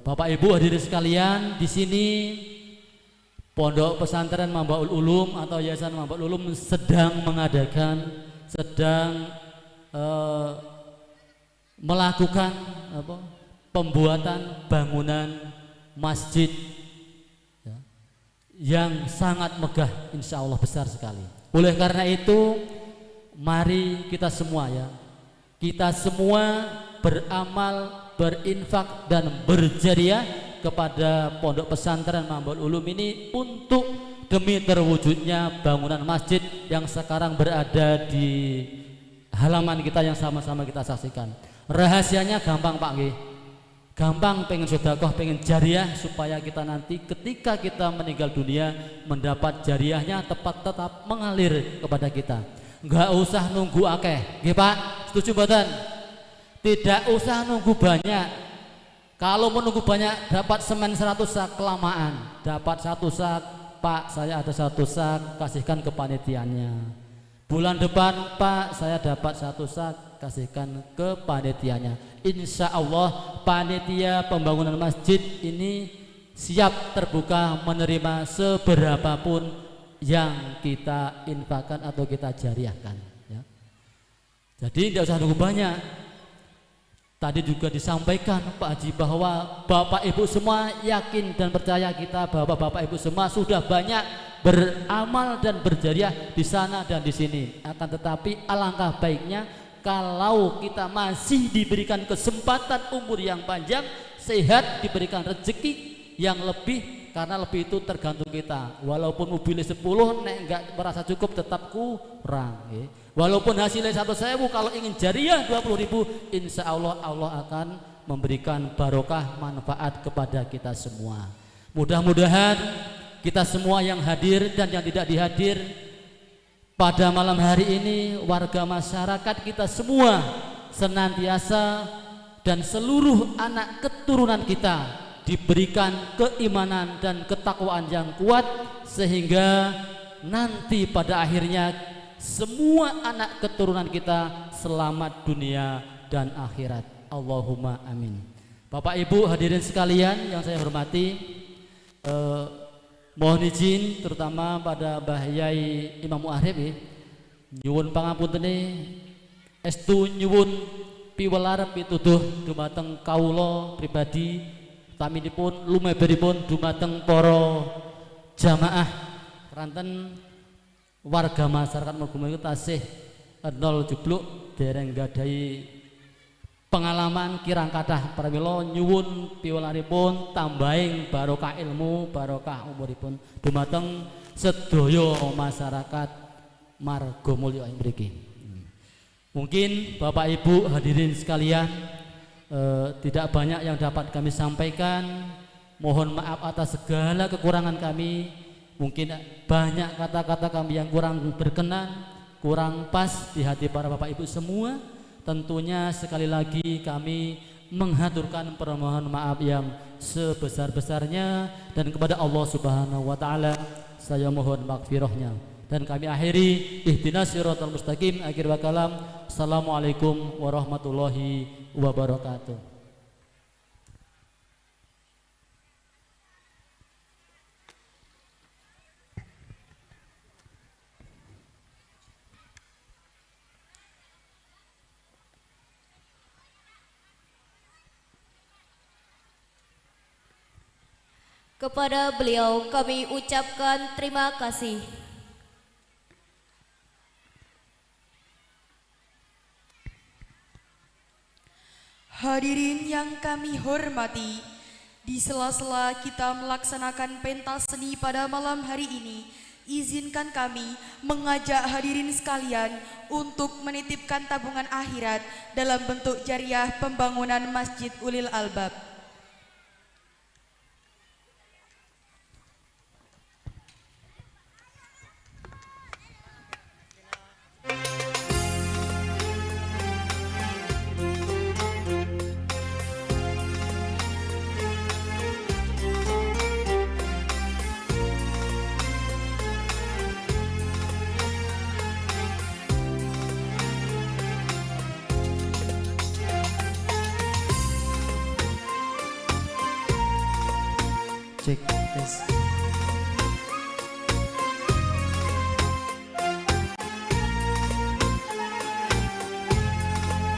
Bapak Ibu hadirin sekalian, di sini Pondok Pesantren Mambaul Ulum atau Yayasan Mambaul Ulum sedang melakukan pembuatan bangunan masjid ya, yang sangat megah, insya Allah besar sekali. Oleh karena itu, mari kita semua beramal, berinfak dan berjariah kepada Pondok Pesantren Mambaul Ulum ini untuk demi terwujudnya bangunan masjid yang sekarang berada di halaman kita yang sama-sama kita saksikan. Rahasianya gampang Pak nggih. Gampang, pengen sedekah, pengen jariah supaya kita nanti ketika kita meninggal dunia mendapat jariahnya tetap mengalir kepada kita. Enggak usah nunggu akeh. Nggih Pak, setuju mboten? Tidak usah nunggu banyak. Kalau menunggu banyak dapat semen 100 sak kelamaan. Dapat 1 sak, Pak saya ada 1 sak, kasihkan ke panitianya. Bulan depan Pak saya dapat 1 sak, kasihkan ke panitianya. Insya Allah panitia pembangunan masjid ini siap terbuka menerima seberapapun yang kita infakkan atau kita jariahkan ya. Jadi tidak usah nunggu banyak. Tadi juga disampaikan Pak Haji bahwa Bapak Ibu semua yakin dan percaya kita bahwa Bapak Ibu semua sudah banyak beramal dan berjariah di sana dan di sini. Akan tetapi alangkah baiknya kalau kita masih diberikan kesempatan umur yang panjang, sehat, diberikan rezeki yang lebih, karena lebih itu tergantung kita. Walaupun mobilnya 10 nek enggak merasa cukup tetap kurang ya. Walaupun hasilnya 1.000, kalau ingin jariah 20.000, insya Allah Allah akan memberikan barokah manfaat kepada kita semua. Mudah-mudahan kita semua yang hadir dan yang tidak dihadir pada malam hari ini, warga masyarakat kita semua senantiasa dan seluruh anak keturunan kita diberikan keimanan dan ketakwaan yang kuat, sehingga nanti pada akhirnya semua anak keturunan kita selamat dunia dan akhirat. Allahumma amin. Bapak Ibu hadirin sekalian yang saya hormati, mohon izin terutama pada Mbah Yai Imam Mu'arif nyuwun pangapuntene estu nyuwun piwelarep pituduh dumateng kawula pribadi, taminipun lumeberipun dumateng para jamaah keranten warga masyarakat Mergumuyu tasih nol jubluk dereng gadahi pengalaman kirang kathah pramila nyuwun piwelaripun tambahing barokah ilmu, barokah umuripun dumateng sedaya masyarakat Margomulyo ing mriki. Mungkin Bapak Ibu hadirin sekalian, tidak banyak yang dapat kami sampaikan. Mohon maaf atas segala kekurangan kami. Mungkin banyak kata-kata kami yang kurang berkenan, kurang pas di hati para Bapak Ibu semua. Tentunya sekali lagi kami menghaturkan permohonan maaf yang sebesar-besarnya, dan kepada Allah Subhanahu wa taala saya mohon maghfirahnya. Dan kami akhiri ihdinas siratal mustaqim. Akhir wa kalam. Assalamualaikum warahmatullahi wabarakatuh. Kepada beliau kami ucapkan terima kasih. Hadirin yang kami hormati, di sela-sela kita melaksanakan pentas seni pada malam hari ini, izinkan kami mengajak hadirin sekalian untuk menitipkan tabungan akhirat dalam bentuk jariah pembangunan Masjid Ulil Albab. Cek tes.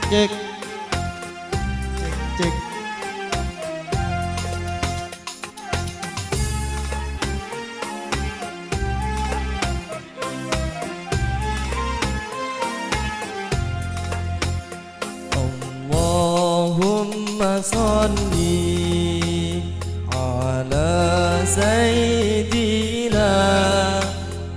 Cek. Cek. Allahumma sholli ala sayyidina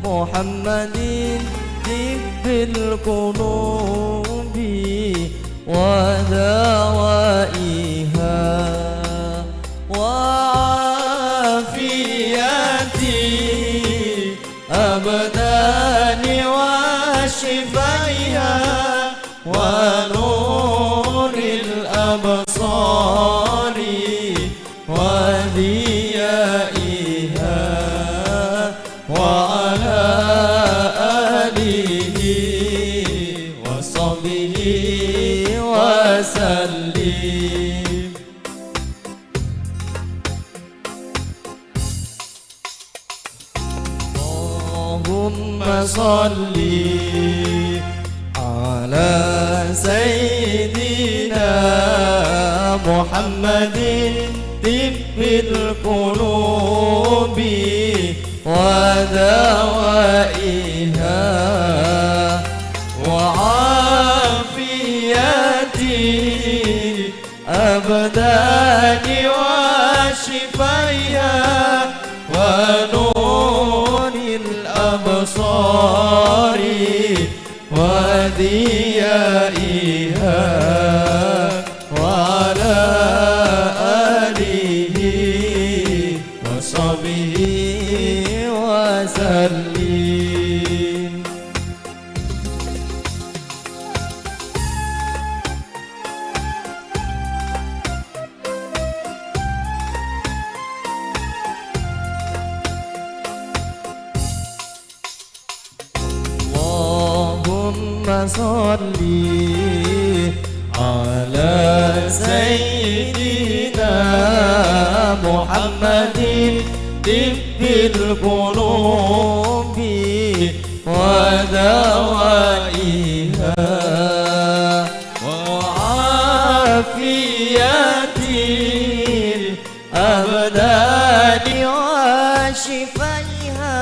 Muhammadin tibbil qulubi wa dawaiha wa afiyati abdani wa shifaiha wa nuril absari wa diyaiha wa ala alihi wa sahbihi wa sallim. Allahumma sholli ala sayyidina Muhammadin tibbil qulubi wa dawaiha wa afiyati abdani wa shifaiha wa nuril absari wa diyaiha wa ala alihi wa sahbihi wa sallim. صلي على سيدنا محمد طب القلوب ودوائها وعافية الأبدان وشفائها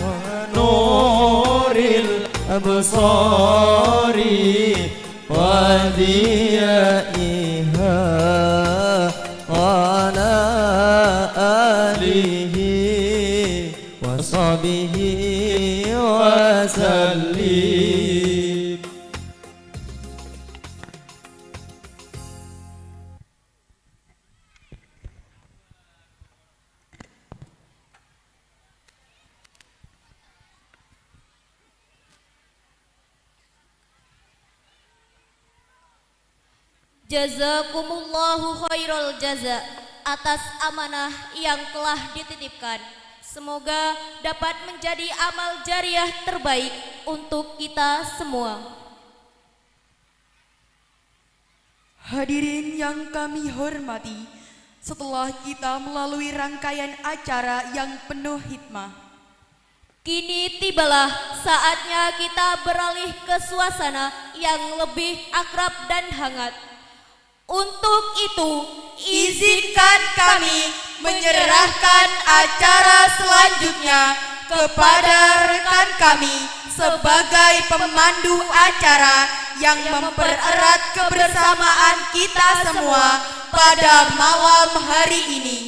ونور الأبصار وضيائها وعلى آله وصحبه وسلم. Jazakumullahu khairul jaza atas amanah yang telah dititipkan. Semoga dapat menjadi amal jariah terbaik untuk kita semua. Hadirin yang kami hormati, setelah kita melalui rangkaian acara yang penuh hikmah, kini tibalah saatnya kita beralih ke suasana yang lebih akrab dan hangat. Untuk itu, izinkan kami menyerahkan acara selanjutnya kepada rekan kami sebagai pemandu acara yang mempererat kebersamaan kita semua pada malam hari ini.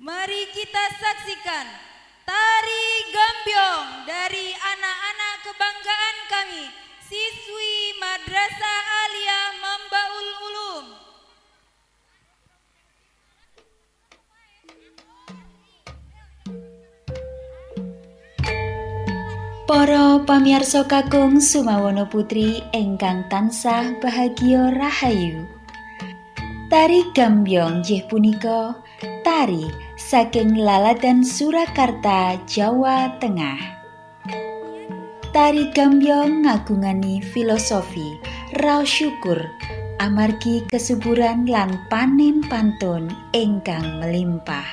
Mari kita saksikan tari gambyong dari anak-anak kebanggaan kami, siswi Madrasah Aliyah Mambaul Ulum. Para pamirsa kakung sumawana putri ingkang tansah bahagia rahayu. Tari gambyong nggih punika tari saking Laladan Surakarta, Jawa Tengah. Tari gambyong ngagungani filosofi raos syukur amargi kesuburan lan panen pantun ingkang melimpah.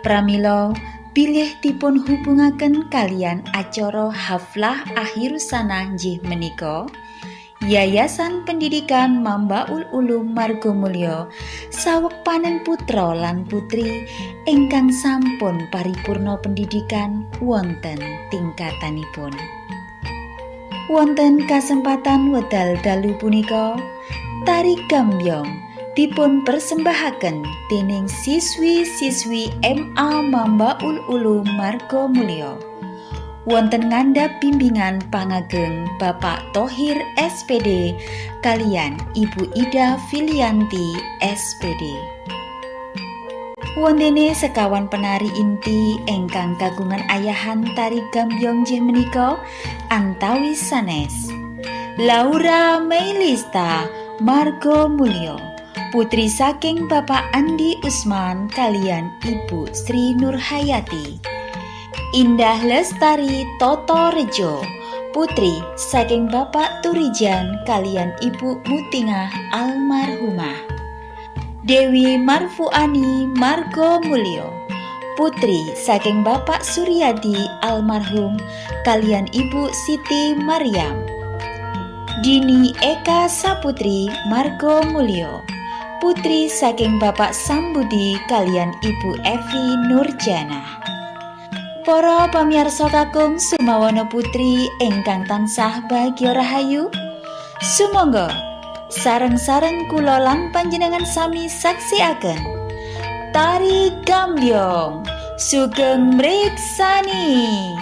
Pramila bilih dipun hubungaken kalian acara haflah akhir sanah nggih menika Yayasan Pendidikan Mambaul Ulum Margomulyo saweg panen putra lan putri ingkang sampun paripurna pendidikan wonten tingkatanipun. Wonten kasempatan wedal dalu punika, tari gambyong dipun persembahaken dening siswi-siswi MA Mambaul Ulum Margomulyo. Wonten ngandhap bimbingan pangageng Bapak Thohir SPD kalian Ibu Ida Filianti SPD. Wondene sekawan penari inti ingkang kagungan ayahan tari gambyong nggih menika antawis sanes Laura Meilista Margomulyo, putri saking Bapak Andi Usman kalian Ibu Sri Nurhayati. Indah Lestari Toto Rejo, putri saking Bapak Turijan kalian Ibu Mutingah almarhumah. Dewi Marfuani Margomulyo, putri saking Bapak Suryadi almarhum kalian Ibu Siti Maryam. Dini Eka Saputri Margomulyo, putri saking Bapak Sambudi kalian Ibu Evi Nurjana. Para pamirsa kakung sumawana putri ingkang tansah bahagia rahayu, sumangga sareng-sareng kula lan panjenengan sami saksiaken tari gambyong sugeng mriksani.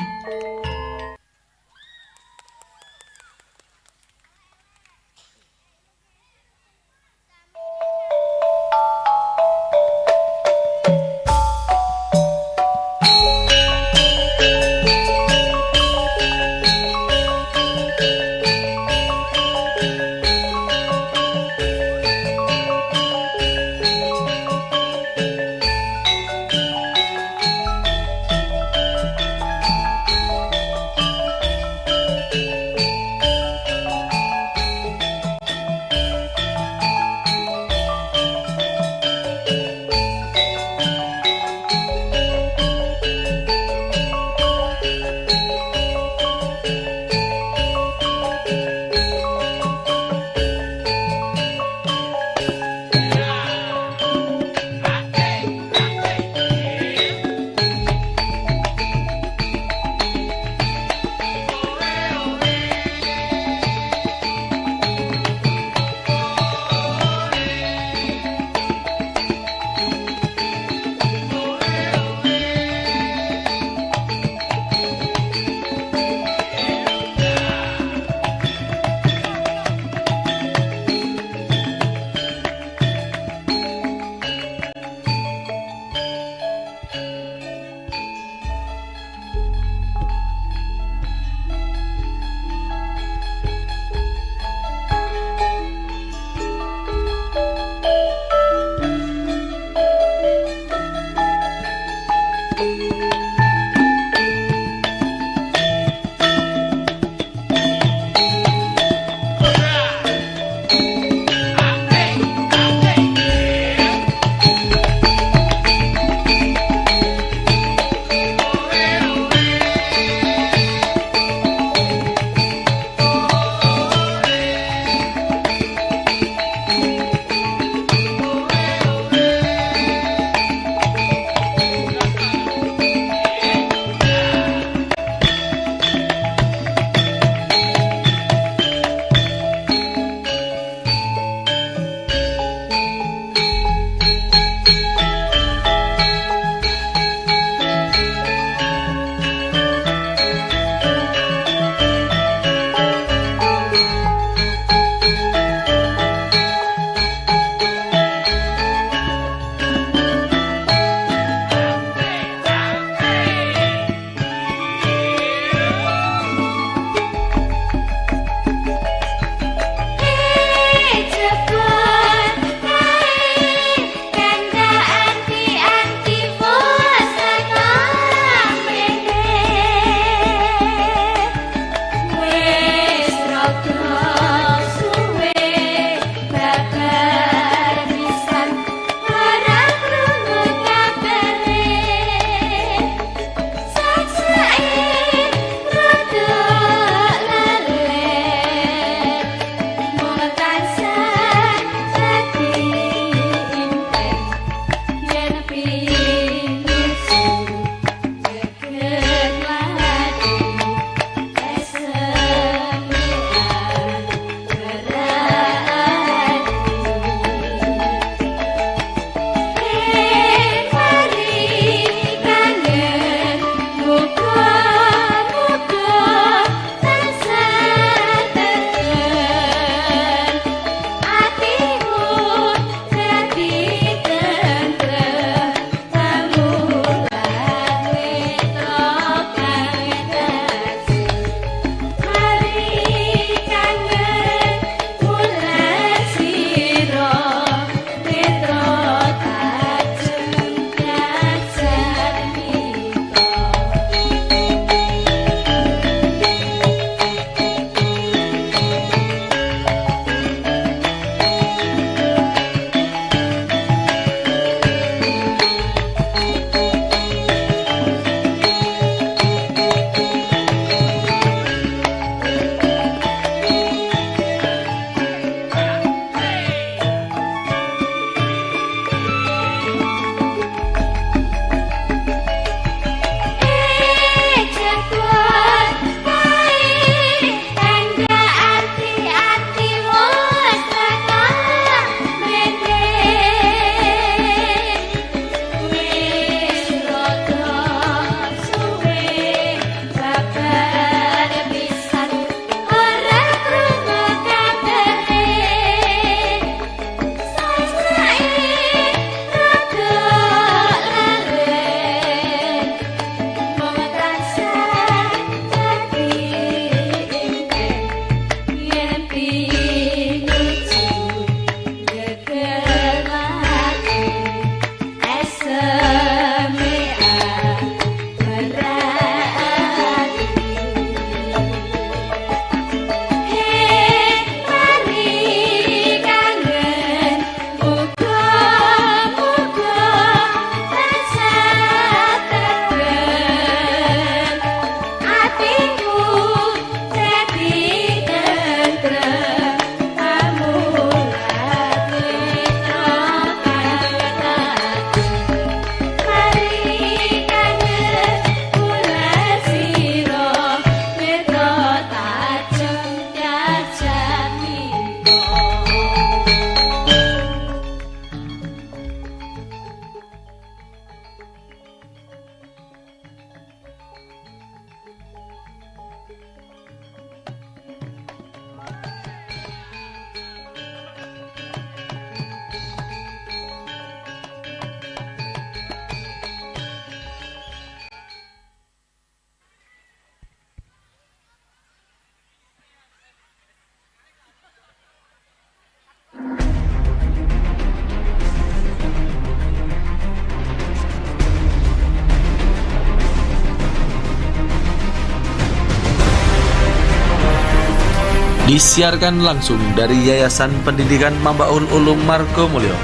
Disiarkan langsung dari Yayasan Pendidikan Mambaul Ulum Margomulyo.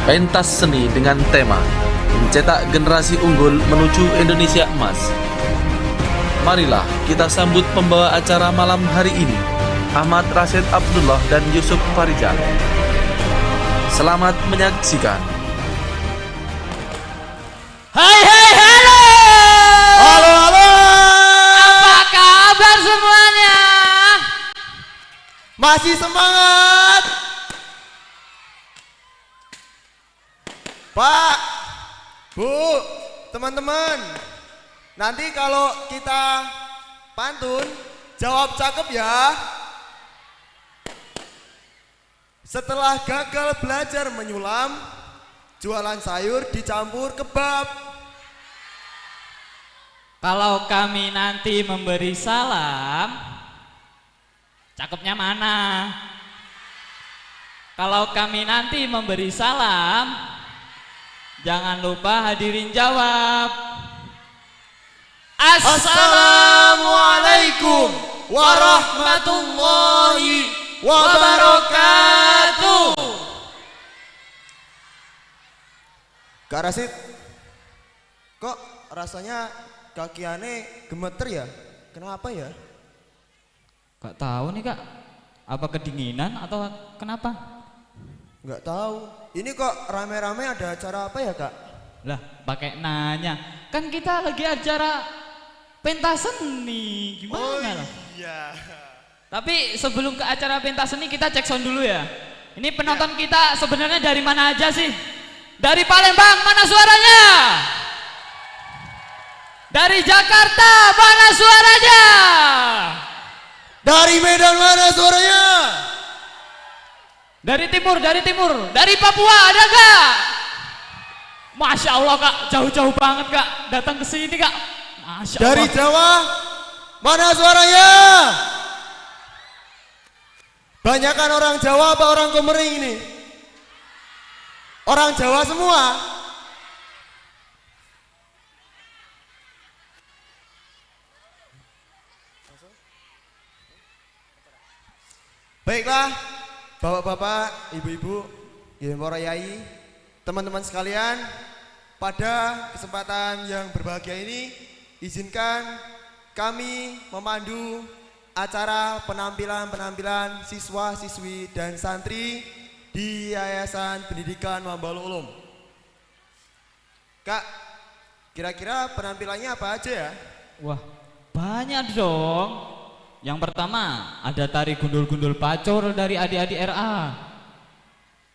Pentas seni dengan tema mencetak generasi unggul menuju Indonesia Emas. Marilah kita sambut pembawa acara malam hari ini, Ahmad Rashid Abdullah dan Yusuf Farizal. Selamat menyaksikan. Hai hai halo. Halo halo. Apa kabar semuanya? Masih semangat? Pak, Bu, teman-teman, nanti kalau kita pantun, jawab cakep ya. Setelah gagal belajar menyulam, jualan sayur dicampur kebab. Kalau kami nanti memberi salam, cakepnya mana? Kalau kami nanti memberi salam, jangan lupa hadirin jawab. Assalamualaikum warahmatullahi wabarakatuh. Kak Rasid, kok rasanya kaki aneh gemeter ya? Kenapa ya? Gak tahu nih Kak, apa kedinginan atau kenapa? Nggak tahu. Ini kok rame-rame ada acara apa ya Kak? Lah, pakai nanya. Kan kita lagi acara pentas seni. Gimana lah? Iya. Tapi sebelum ke acara pentas seni kita cek sound dulu ya. Ini penonton kita sebenarnya dari mana aja sih? Dari Palembang, mana suaranya? Dari Jakarta, mana suaranya? Dari Medan, mana suaranya? Dari timur. Dari Papua ada gak? Masya Allah Kak, jauh-jauh banget Kak, datang ke sini Kak. Masya Allah. Dari Jawa, mana suaranya? Banyakan orang Jawa apa orang Komering ini? Orang Jawa semua. Baiklah, bapak-bapak, ibu-ibu, para yai, teman-teman sekalian, pada kesempatan yang berbahagia ini, izinkan kami memandu acara penampilan siswa-siswi dan santri di Yayasan Pendidikan Mambaul Ulum. Kak, kira-kira penampilannya apa aja ya? Wah, banyak dong. Yang pertama ada tari gundul-gundul pacor dari adik-adik RA.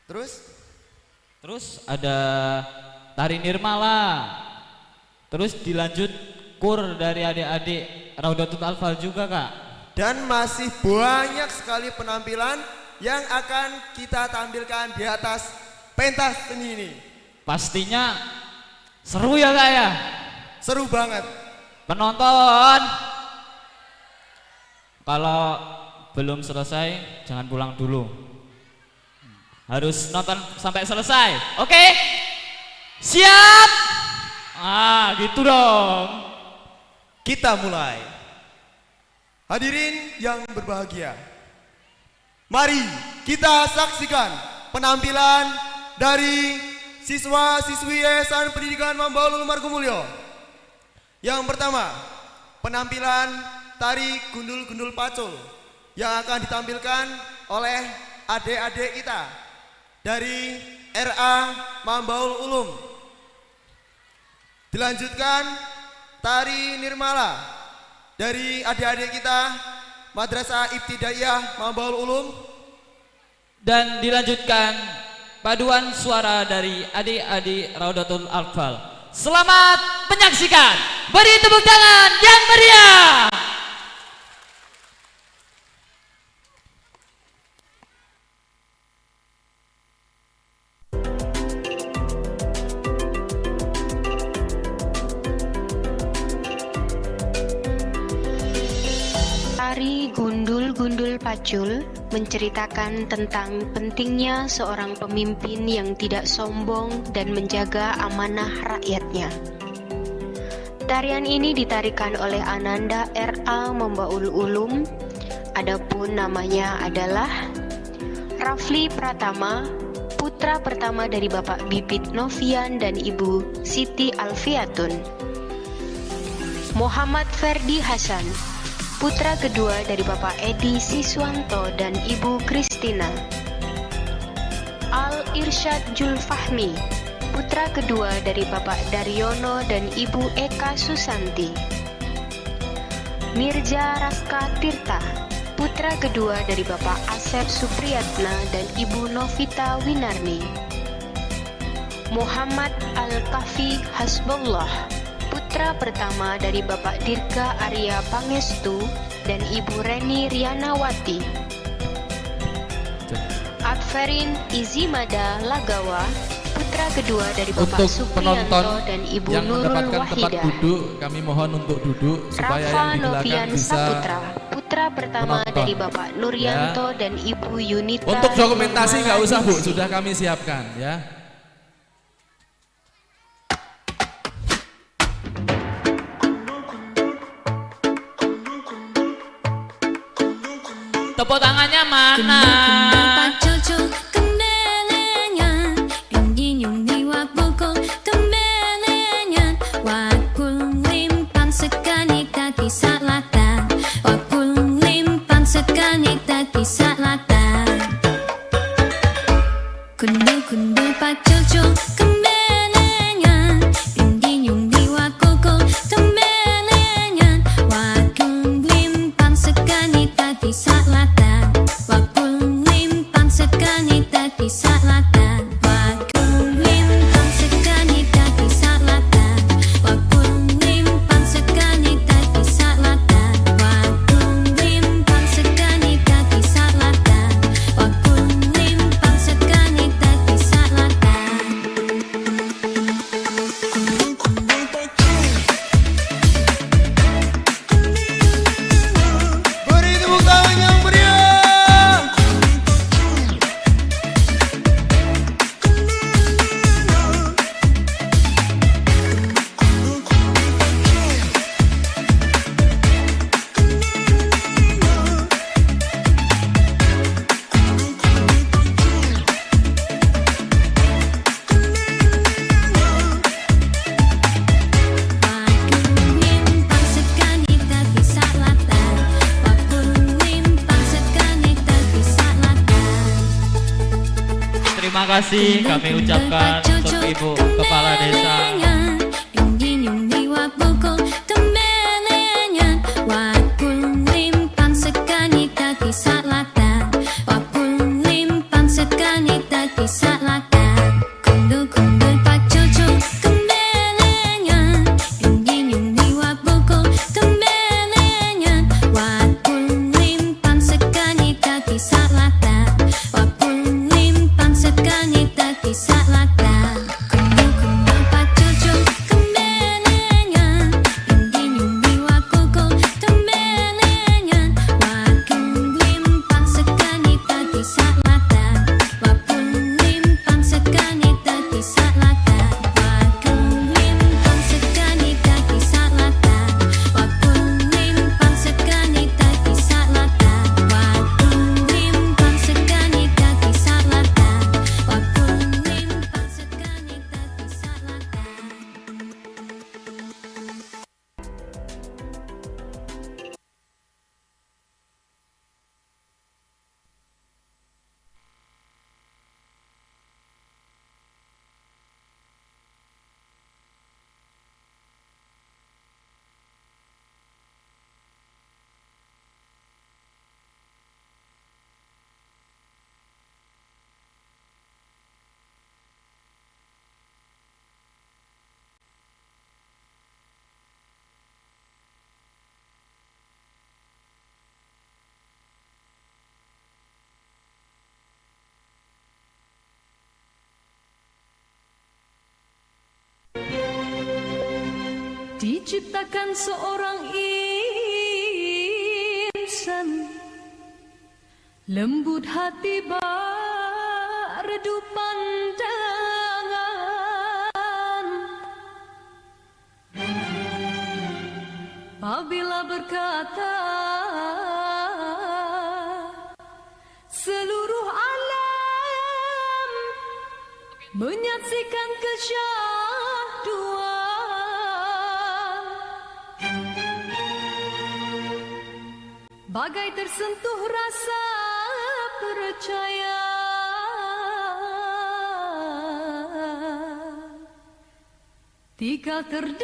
Terus ada tari nirmala. Terus dilanjut kur dari adik-adik Raudatul Alfal juga Kak. Dan masih banyak sekali penampilan yang akan kita tampilkan di atas pentas seni ini. Pastinya seru ya Kak ya? Seru banget. Penonton, kalau belum selesai jangan pulang dulu. Harus nonton sampai selesai. Oke? Siap? Gitu dong. Kita mulai. Hadirin yang berbahagia, mari kita saksikan penampilan dari siswa-siswi Yayasan Pendidikan Mambaul Ulum Margomulyo. Yang pertama, penampilan tari gundul-gundul pacul yang akan ditampilkan oleh adik-adik kita dari RA Mambaul Ulum. Dilanjutkan tari nirmala dari adik-adik kita Madrasah Ibtidaiyah Mambaul Ulum. Dan dilanjutkan paduan suara dari adik-adik Raudatul Alfal. Selamat menyaksikan. Beri tepuk tangan yang meriah. Tari Gundul-Gundul Pacul menceritakan tentang pentingnya seorang pemimpin yang tidak sombong dan menjaga amanah rakyatnya. Tarian ini ditarikan oleh Ananda R.A. Mambaul Ulum, Adapun namanya adalah Rafli Pratama, putra pertama dari Bapak Bibit Novian dan Ibu Siti Alfiatun. Muhammad Ferdi Hasan, putra kedua dari Bapak Edi Siswanto dan Ibu Kristina. Al Irsyad Julfahmi, putra kedua dari Bapak Daryono dan Ibu Eka Susanti. Mirza Raska Tirta, putra kedua dari Bapak Asep Supriyatna dan Ibu Novita Winarni. Muhammad Al-Kafi Hasbullah, putra pertama dari Bapak Dirga Arya Pangestu dan Ibu Reni Rianawati. Adferin Izimada Lagawa, putra kedua dari Bapak untuk Supriyanto dan Ibu yang Nurul mendapatkan tempat Wahida. duduk, kami mohon untuk duduk supaya Rafa yang di belakang Novian bisa Saputra, putra pertama menonton. dari Bapak Nuryanto dan Ibu Yunita. Untuk dokumentasi nggak usah Bu, Nurmaningsi. sudah kami siapkan ya. Tepuk tangannya mana? Kundu-kundu pacucu kemelengan, yung diwa kuku kemelengan, wakung limpan sekanita di salatan, wakung limpan sekanita di salatan, wakung limpan sekanita di salatan, wakung limpan sekanita di salatan, wakung limpan sekanita di salatan, wakung limpan sekanita di salatan. Beri tepuk tangan yang meriah. Terima kasih kami ucapkan untuk Ibu Kepala Desa. Diciptakan seorang insan, lembut hati berdu pandangan. Apabila berkata menyaksikan kesyahduan, bagai tersentuh rasa percaya. Tinggal terdengarkan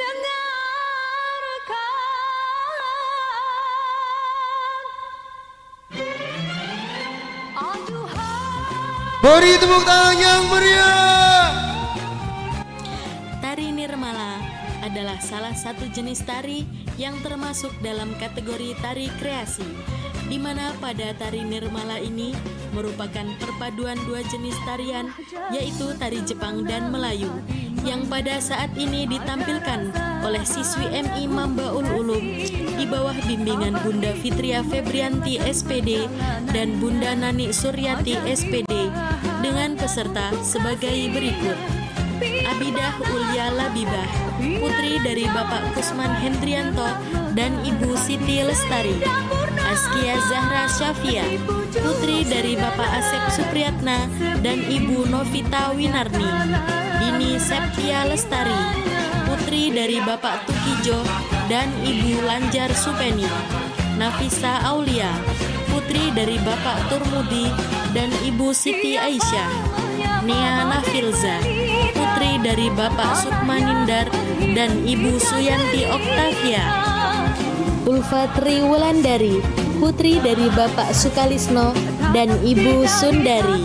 aduhan. Beri tepuk tangan yang meriah. Tari Nirmala adalah salah satu jenis tari yang termasuk dalam kategori tari kreasi, di mana pada tari Nirmala ini merupakan perpaduan dua jenis tarian, yaitu tari Jepang dan Melayu, yang pada saat ini ditampilkan oleh siswi MI Mambaul Ulum di bawah bimbingan Bunda Fitria Febrianti SPD dan Bunda Nani Suryati SPD dengan peserta sebagai berikut: Abidah Ulya Labibah, putri dari Bapak Kusman Hendrianto dan Ibu Siti Lestari. Askia Zahra Syafia, putri dari Bapak Asep Supriyatna dan Ibu Novita Winarni. Dini Septia Lestari, putri dari Bapak Tukijo dan Ibu Lanjar Supeni. Nafisa Aulia, putri dari Bapak Turmudi dan Ibu Siti Aisyah. Nia Nafilza, putri dari Bapak Sukmanindar dan Ibu Suyanti Oktavia. Ulfa Triwulandari, putri dari Bapak Sukalisno dan Ibu Sundari.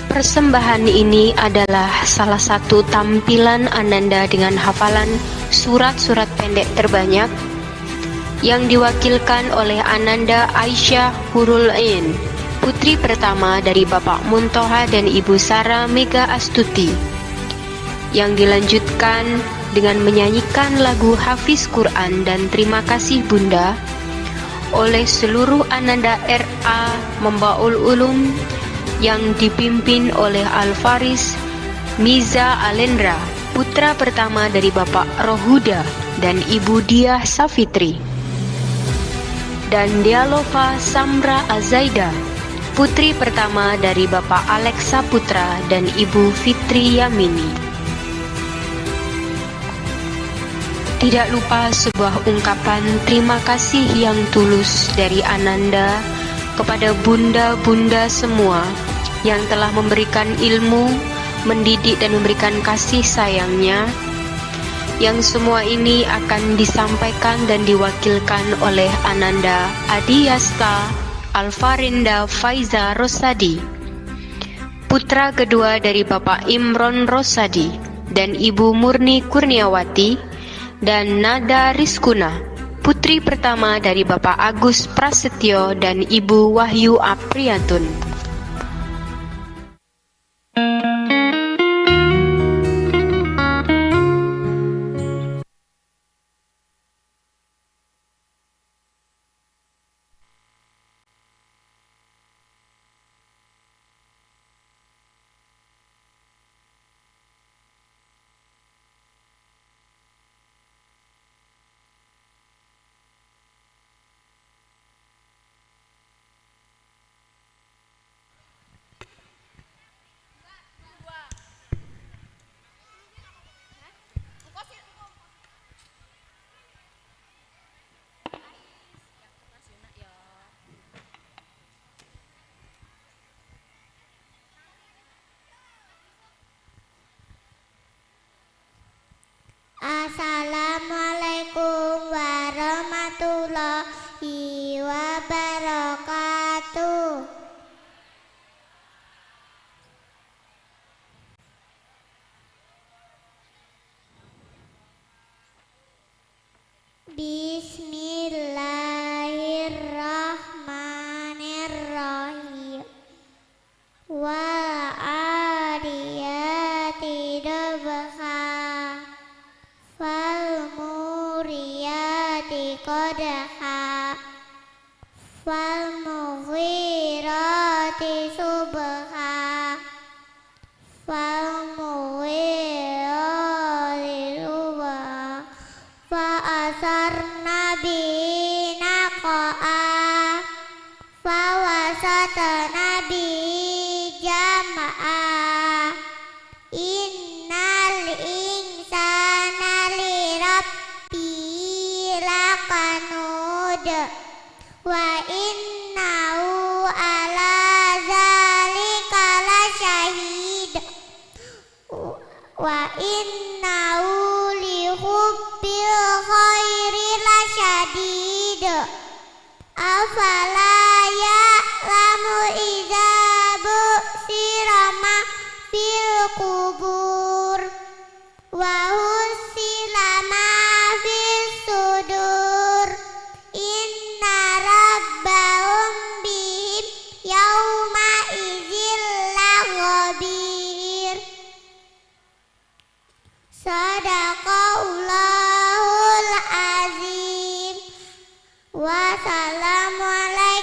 Persembahan ini adalah salah satu tampilan Ananda dengan hafalan surat-surat pendek terbanyak yang diwakilkan oleh Ananda Aisyah Hurul Ain, putri pertama dari Bapak Muntoha dan Ibu Sara Mega Astuti, yang dilanjutkan dengan menyanyikan lagu Hafiz Quran dan Terima Kasih Bunda oleh seluruh Ananda RA Mambaul Ulum yang dipimpin oleh Al-Faris Miza Alendra, putra pertama dari Bapak Rohuda dan Ibu Diah Safitri, dan Dialova Samra Azaida, putri pertama dari Bapak Alexa Putra dan Ibu Fitri Yamini. Tidak lupa sebuah ungkapan terima kasih yang tulus dari Ananda kepada bunda-bunda semua yang telah memberikan ilmu, mendidik dan memberikan kasih sayangnya, yang semua ini akan disampaikan dan diwakilkan oleh Ananda Adiyasta Alfarinda Faiza Rosadi, putra kedua dari Bapak Imron Rosadi dan Ibu Murni Kurniawati, dan Nada Rizkuna, putri pertama dari Bapak Agus Prasetyo dan Ibu Wahyu Apriyantun. Assalamualaikum warahmatullahi wabarakatuh. Bismillahirrahmanirrahim. Wal adiyati dabha fal muriyati qadha fal mughirati subha fal mughirati subha fa asarna bi naqa'a fa wasatna bi jama'a innal insana li rabbi lakanud wa innahu ala zalika lasyahid wa innahu li hubbil khairi lasyadid afala ya'lamu idza bu'sira ma fil kubur wa husila ma fis sudur inna rabbahum bihim yauma idzil lakhabir. Sadaqallahul azim. Wassalamualaikum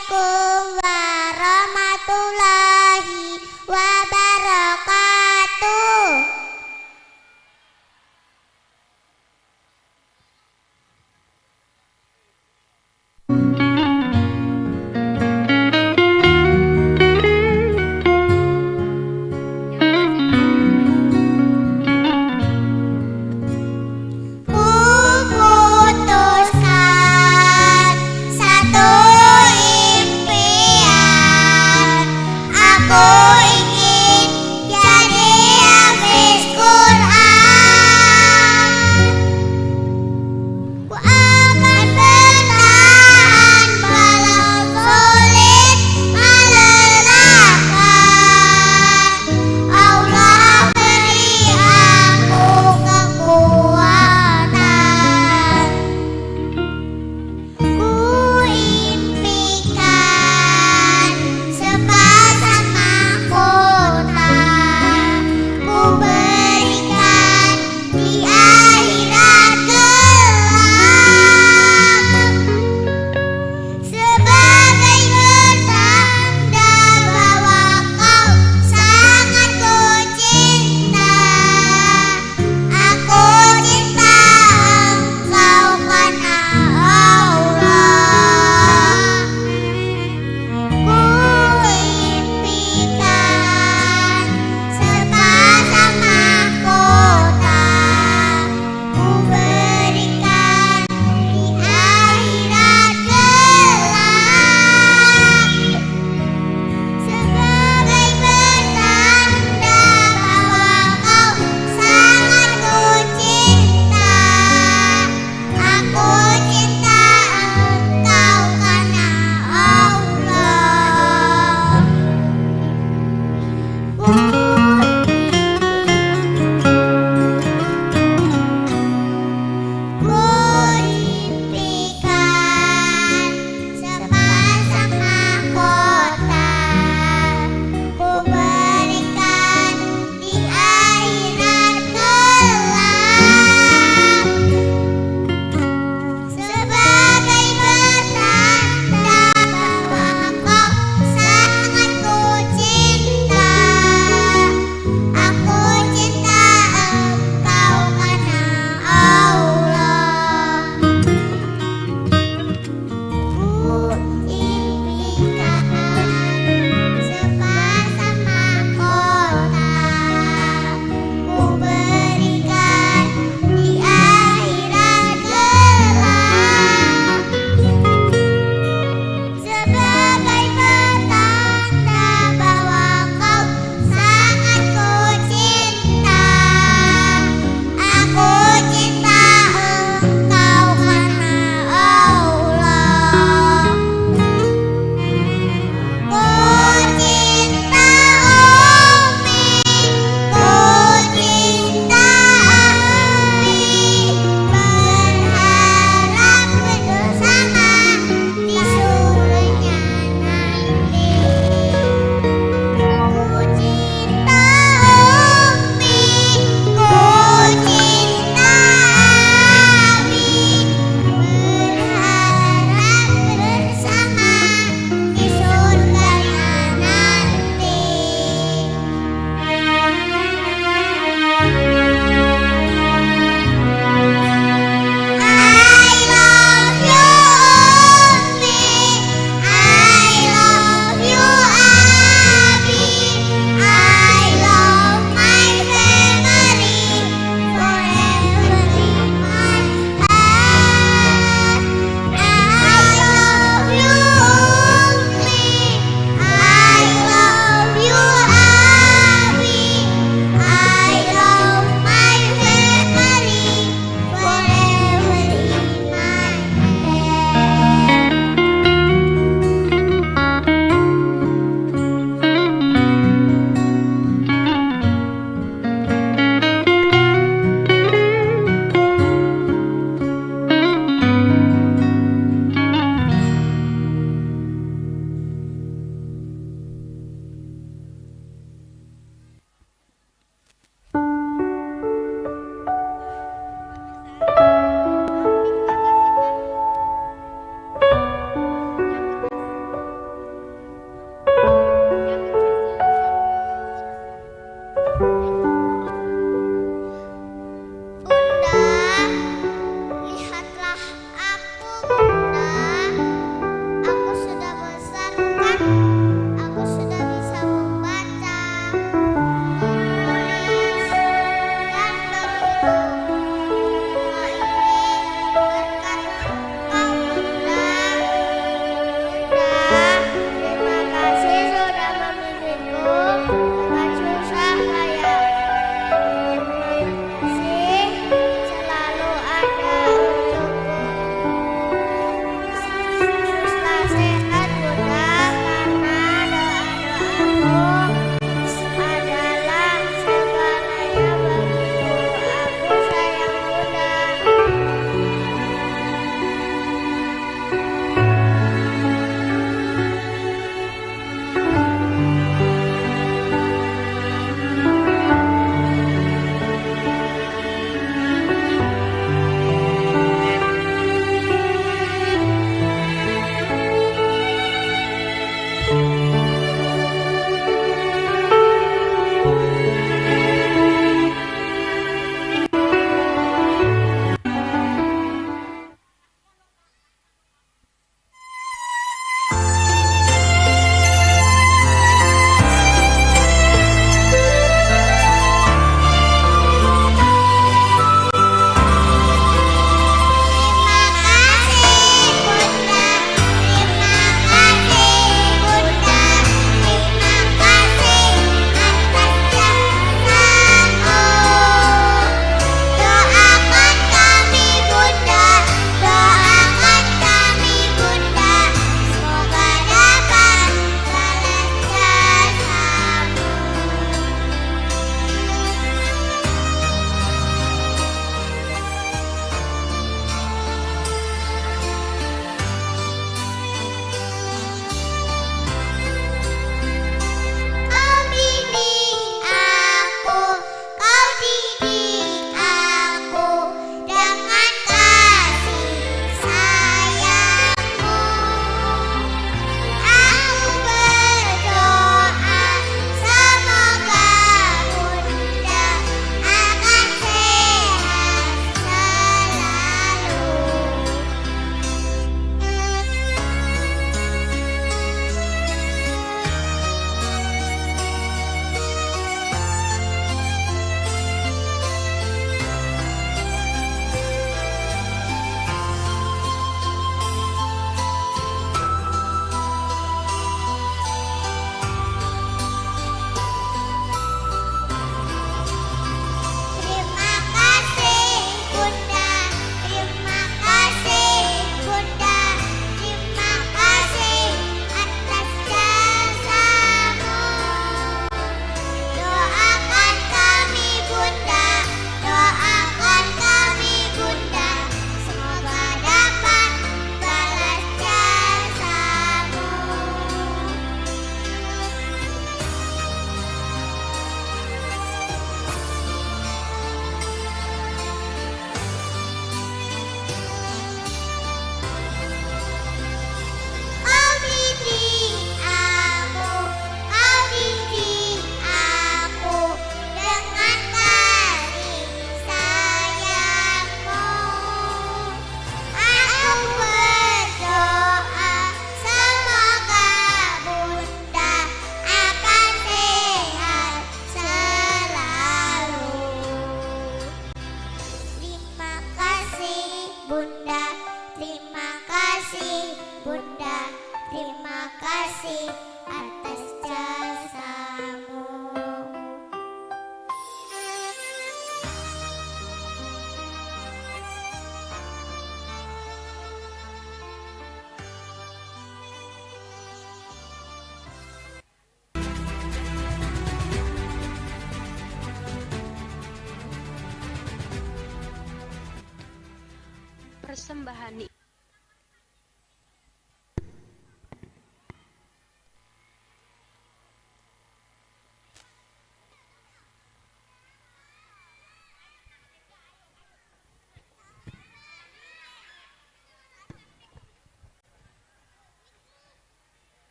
persembahan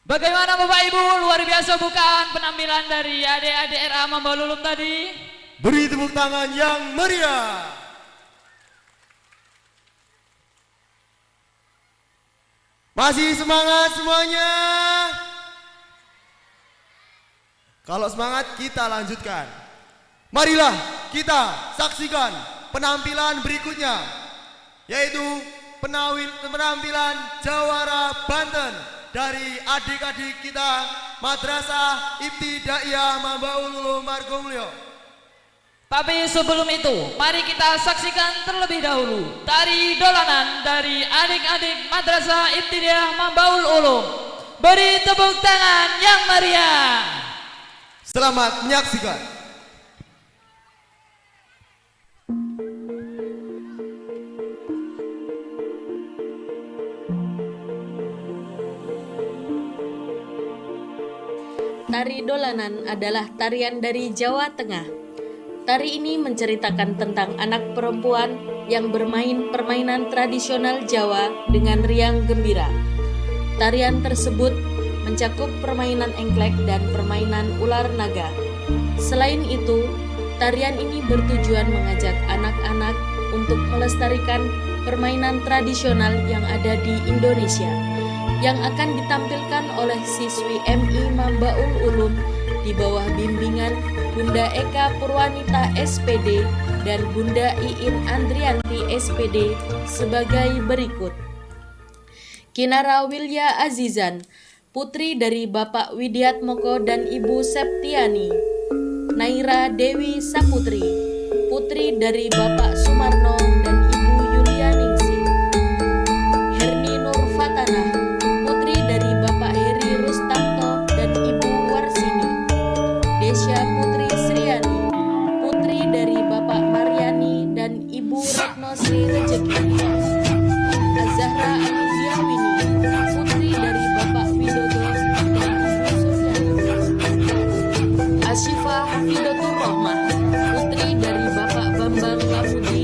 Bagaimana Bapak Ibu, luar biasa bukan penampilan dari adik-adik RA Mambaul Ulum tadi? Beri tepuk tangan yang meriah. Masih semangat semuanya? Kalau semangat kita lanjutkan. Marilah kita saksikan penampilan berikutnya, yaitu penampilan Jawara Banten dari adik-adik kita Madrasah Ibtidaiyah Mambaul Ulum Margomulyo. Tapi sebelum itu, mari kita saksikan terlebih dahulu tari dolanan dari adik-adik Madrasah Ibtidaiyah Mambaul Ulum. Beri tepuk tangan yang meriah. Selamat menyaksikan. Tari dolanan adalah tarian dari Jawa Tengah. Tari ini menceritakan tentang anak perempuan yang bermain permainan tradisional Jawa dengan riang gembira. Tarian tersebut mencakup permainan engklek dan permainan ular naga. Selain itu, tarian ini bertujuan mengajak anak-anak untuk melestarikan permainan tradisional yang ada di Indonesia, yang akan ditampilkan oleh siswi MI Mambaul Ulum di bawah bimbingan Bunda Eka Purwanita SPD dan Bunda Iin Andrianti SPD sebagai berikut. Kinara Wilya Azizan, putri dari Bapak Widiatmoko dan Ibu Septiani. Naira Dewi Saputri, putri dari Bapak Sumarno dan Ibu Yulianingsi. Herni Nur Fatanah, putri dari Bapak Heri Rustanto dan Ibu Warsini. Desya Putri Sriani, putri dari Bapak Maryani dan Ibu Retno Sri Rejeki. Azahra Anuziawini, putri dari Bapak Widodo dan Ibu Suryani. Asyifa Hafidatur Rahmah, putri dari Bapak Bambang Lamudi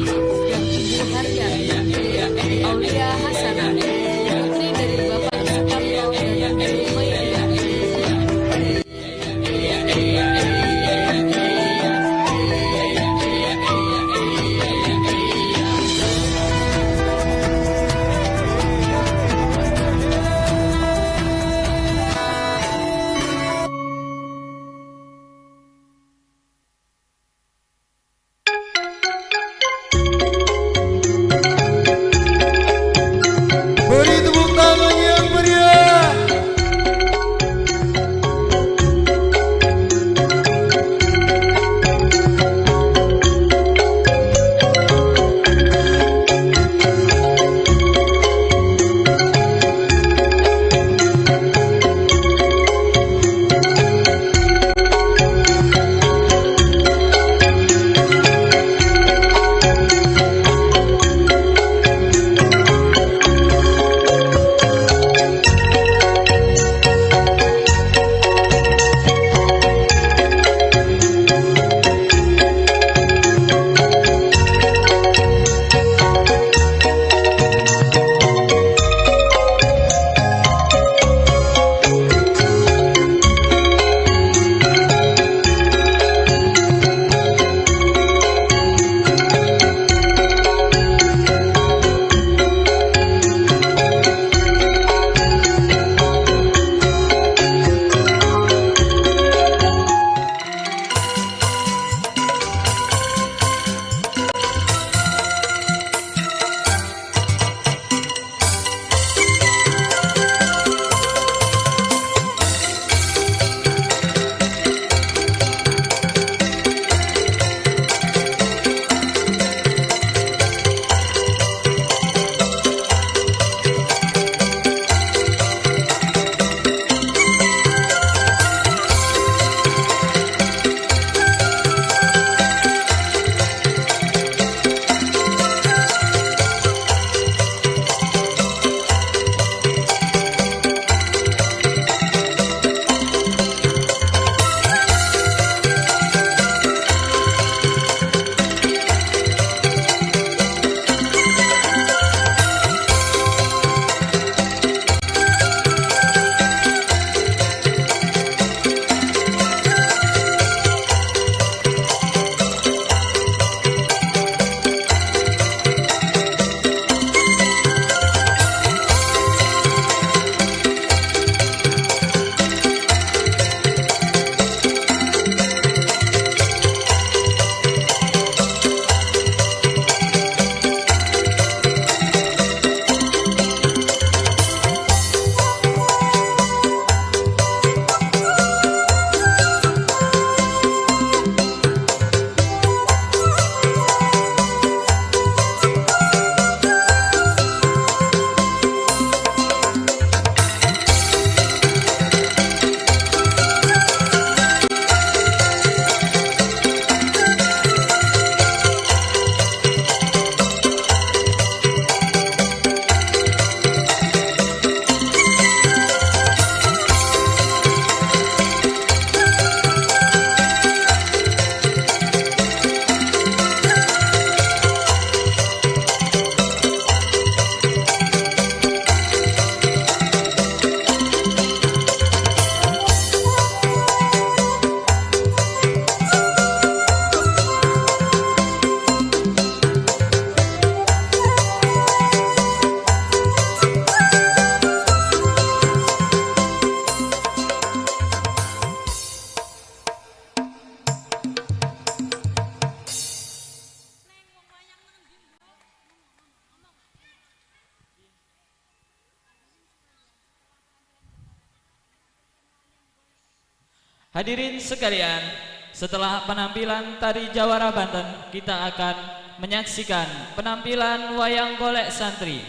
Hadirin sekalian, setelah penampilan tari Jawara Banten, kita akan menyaksikan penampilan wayang golek santri.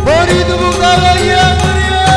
Beri tepuk tangan yang meriah.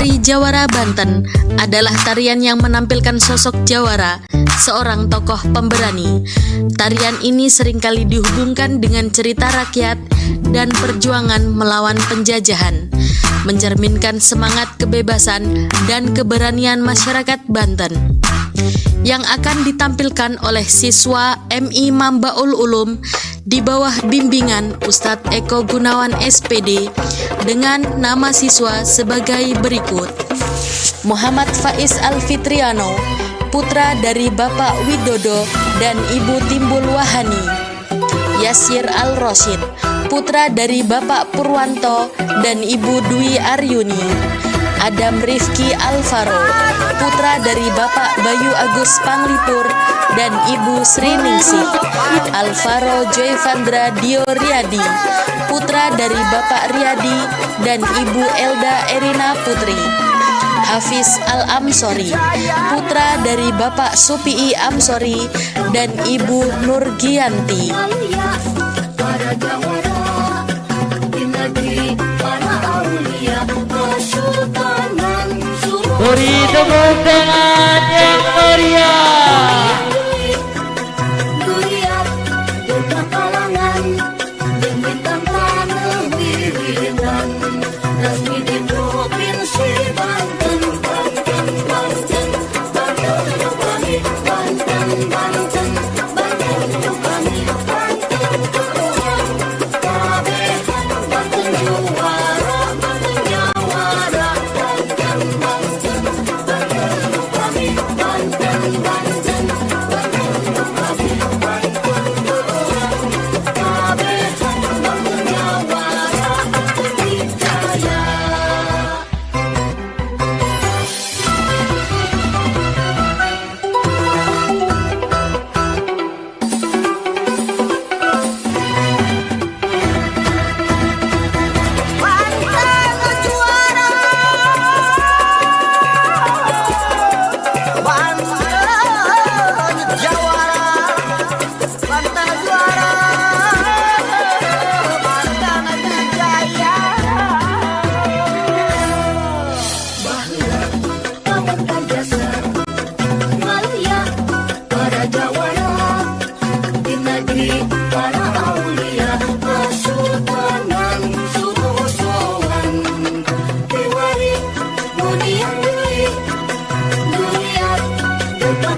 Tari Jawara Banten adalah tarian yang menampilkan sosok Jawara, seorang tokoh pemberani. Tarian ini seringkali dihubungkan dengan cerita rakyat dan perjuangan melawan penjajahan, mencerminkan semangat kebebasan dan keberanian masyarakat Banten. Yang akan ditampilkan oleh siswa MI Mambaul Ulum di bawah bimbingan Ustadz Eko Gunawan SPD dengan nama siswa sebagai berikut: Muhammad Faiz Alfitriano, putra dari Bapak Widodo dan Ibu Timbul Wahani; Yasir Al-Rosyid, putra dari Bapak Purwanto dan Ibu Dwi Aryuni; Adam Rifki Alvaro, putra dari Bapak Bayu Agus Panglipur dan Ibu Sri Ningsih; Alvaro Joyvandra Dio Riyadi, putra dari Bapak Riyadi dan Ibu Elda Erina Putri; Hafiz Al-Amsori, putra dari Bapak Supii Amsori dan Ibu Nurgianti. Beri tepuk tangan yang meriah.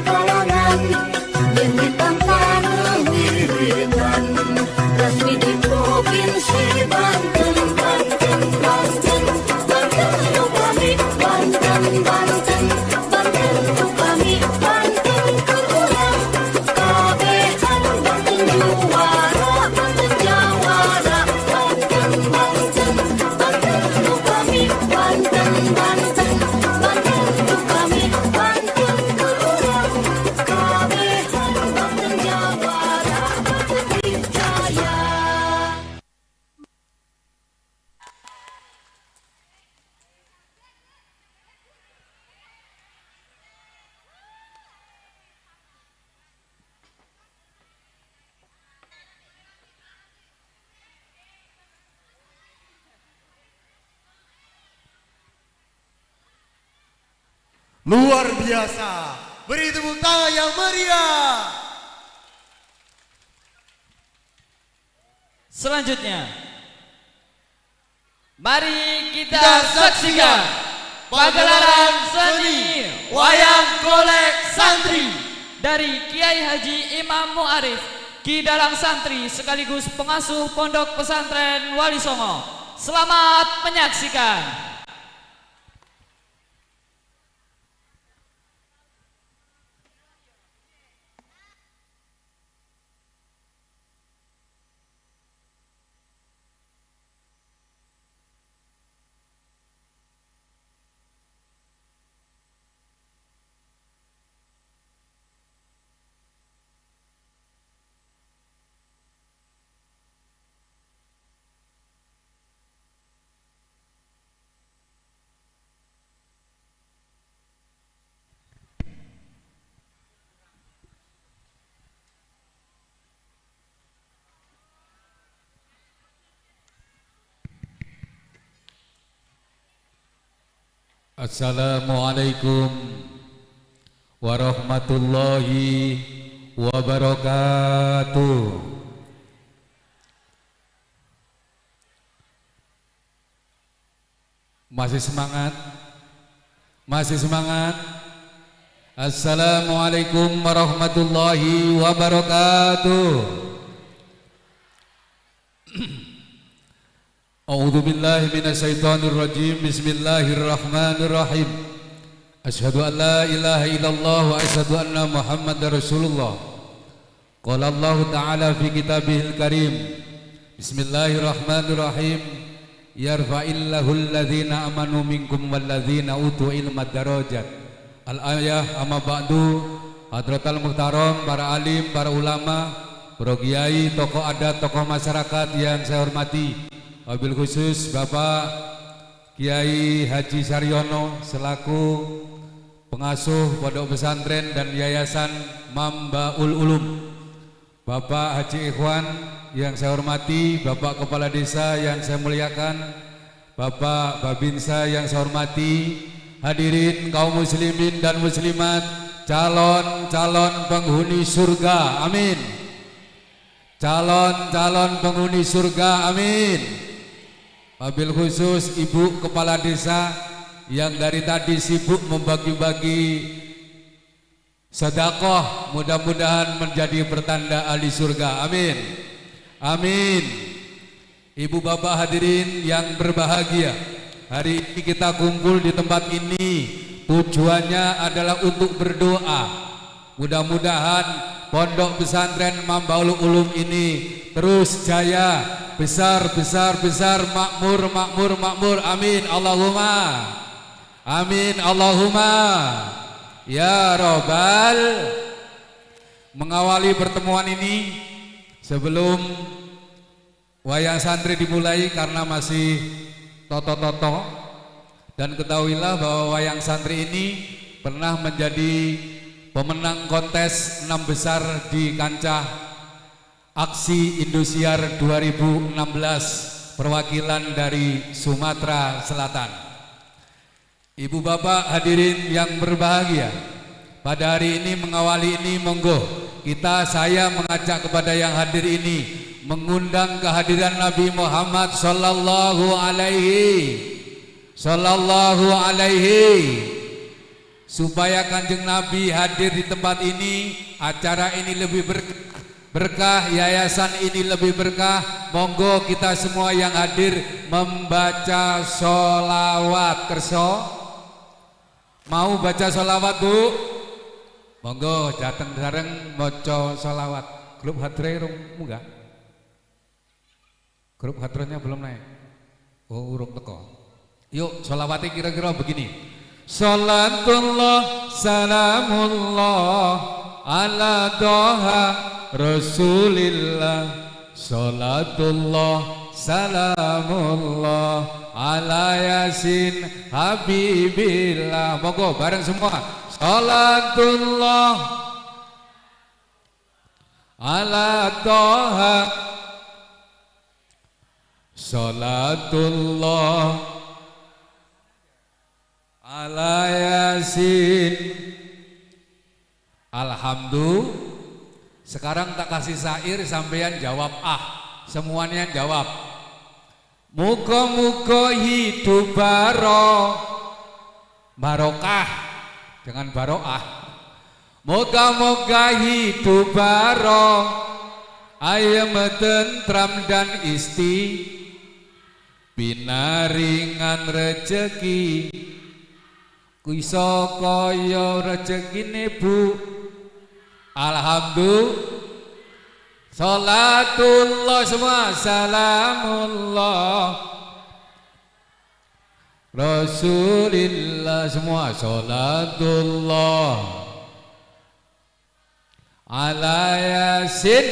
kalangan yang ditantang wiwitan resmi di provinsi Banten, Banten, Banten, Banten untuk kami, Banten, Banten, Banten untuk kami, Banten kurang kabehan, Banten juara, Banten jawara, Banten, Banten, Banten untuk kami, Banten, Banten, Banten untuk kami, Banten kurang kabehan, Banten jawara, Banten dijaya. Luar biasa. Beri tepuk tangan yang meriah. Selanjutnya, mari kita saksikan pagelaran seni wayang golek santri dari Kiai Haji Imam Mu'arif, Ki Dalang Santri sekaligus pengasuh Pondok Pesantren Wali Songo. Selamat menyaksikan. Assalamualaikum warahmatullahi wabarakatuh. Masih semangat? Masih semangat? Assalamualaikum warahmatullahi wabarakatuh. A'udzu billahi minasyaitonir rajim. Bismillahirrahmanirrahim. Asyhadu an la ilaha illallah wa asyhadu anna Muhammadar Rasulullah. Qala Allah Ta'ala fi kitabihil karim. Bismillahirrahmanirrahim. Yarfa'illahul ladzina amanu minkum wal ladzina utul ilma darajat. Al-ayah amma ba'du. Hadratal muhtaram, para alim, para ulama, para kiai, tokoh adat, tokoh masyarakat yang saya hormati. Wabil khusus Bapak Kiai Haji Saryono selaku pengasuh Pondok Pesantren dan Yayasan Mambaul Ulum, Bapak Haji Ikhwan yang saya hormati, Bapak Kepala Desa yang saya muliakan, Bapak Babinsa yang saya hormati, hadirin kaum muslimin dan muslimat, calon-calon penghuni surga, amin. Calon-calon penghuni surga, amin. Wabil khusus Ibu Kepala Desa yang dari tadi sibuk membagi-bagi sedekah, mudah-mudahan menjadi pertanda ahli surga, amin. Amin. Ibu bapak hadirin yang berbahagia, hari ini kita kumpul di tempat ini tujuannya adalah untuk berdoa. Mudah-mudahan Pondok Pesantren Mambaul Ulum ini terus jaya, besar, besar, besar, makmur, makmur, makmur, amin, Allahumma, amin, Allahumma, ya Robbal. Mengawali pertemuan ini, sebelum wayang santri dimulai karena masih toto-toto, dan ketahuilah bahwa wayang santri ini pernah menjadi pemenang kontes 6 besar di kancah Aksi Indosiar 2016 perwakilan dari Sumatera Selatan. Ibu bapak hadirin yang berbahagia, pada hari ini mengawali ini monggo saya mengajak kepada yang hadir ini mengundang kehadiran Nabi Muhammad sallallahu alaihi supaya Kanjeng Nabi hadir di tempat ini, acara ini lebih berkah, yayasan ini lebih berkah. Monggo kita semua yang hadir membaca sholawat. Kerso mau baca sholawat Bu? Monggo datang bareng maca sholawat. Grup hadre munggah? Grup hadronya belum naik. Oh urung teko. Yuk sholawatnya kira-kira begini. Salatullah salamullah ala doha Rasulillah. Salatullah salamullah ala yasin habibillah. Monggo bareng semua. Salatullah ala doha. Salatullah ala yasin. Alhamdulillah. Sekarang tak kasih syair, sampean jawab ah. Semuanya jawab. Muga-muga hidup barokah dengan baroah. Moga-moga hidup ayam tentram dan pinaringan rezeki. Kuiso kaya rezekine Bu. Alhamdulillah. Salatullah semua salamullah Rasulillah semua. Salatullah ala yasin.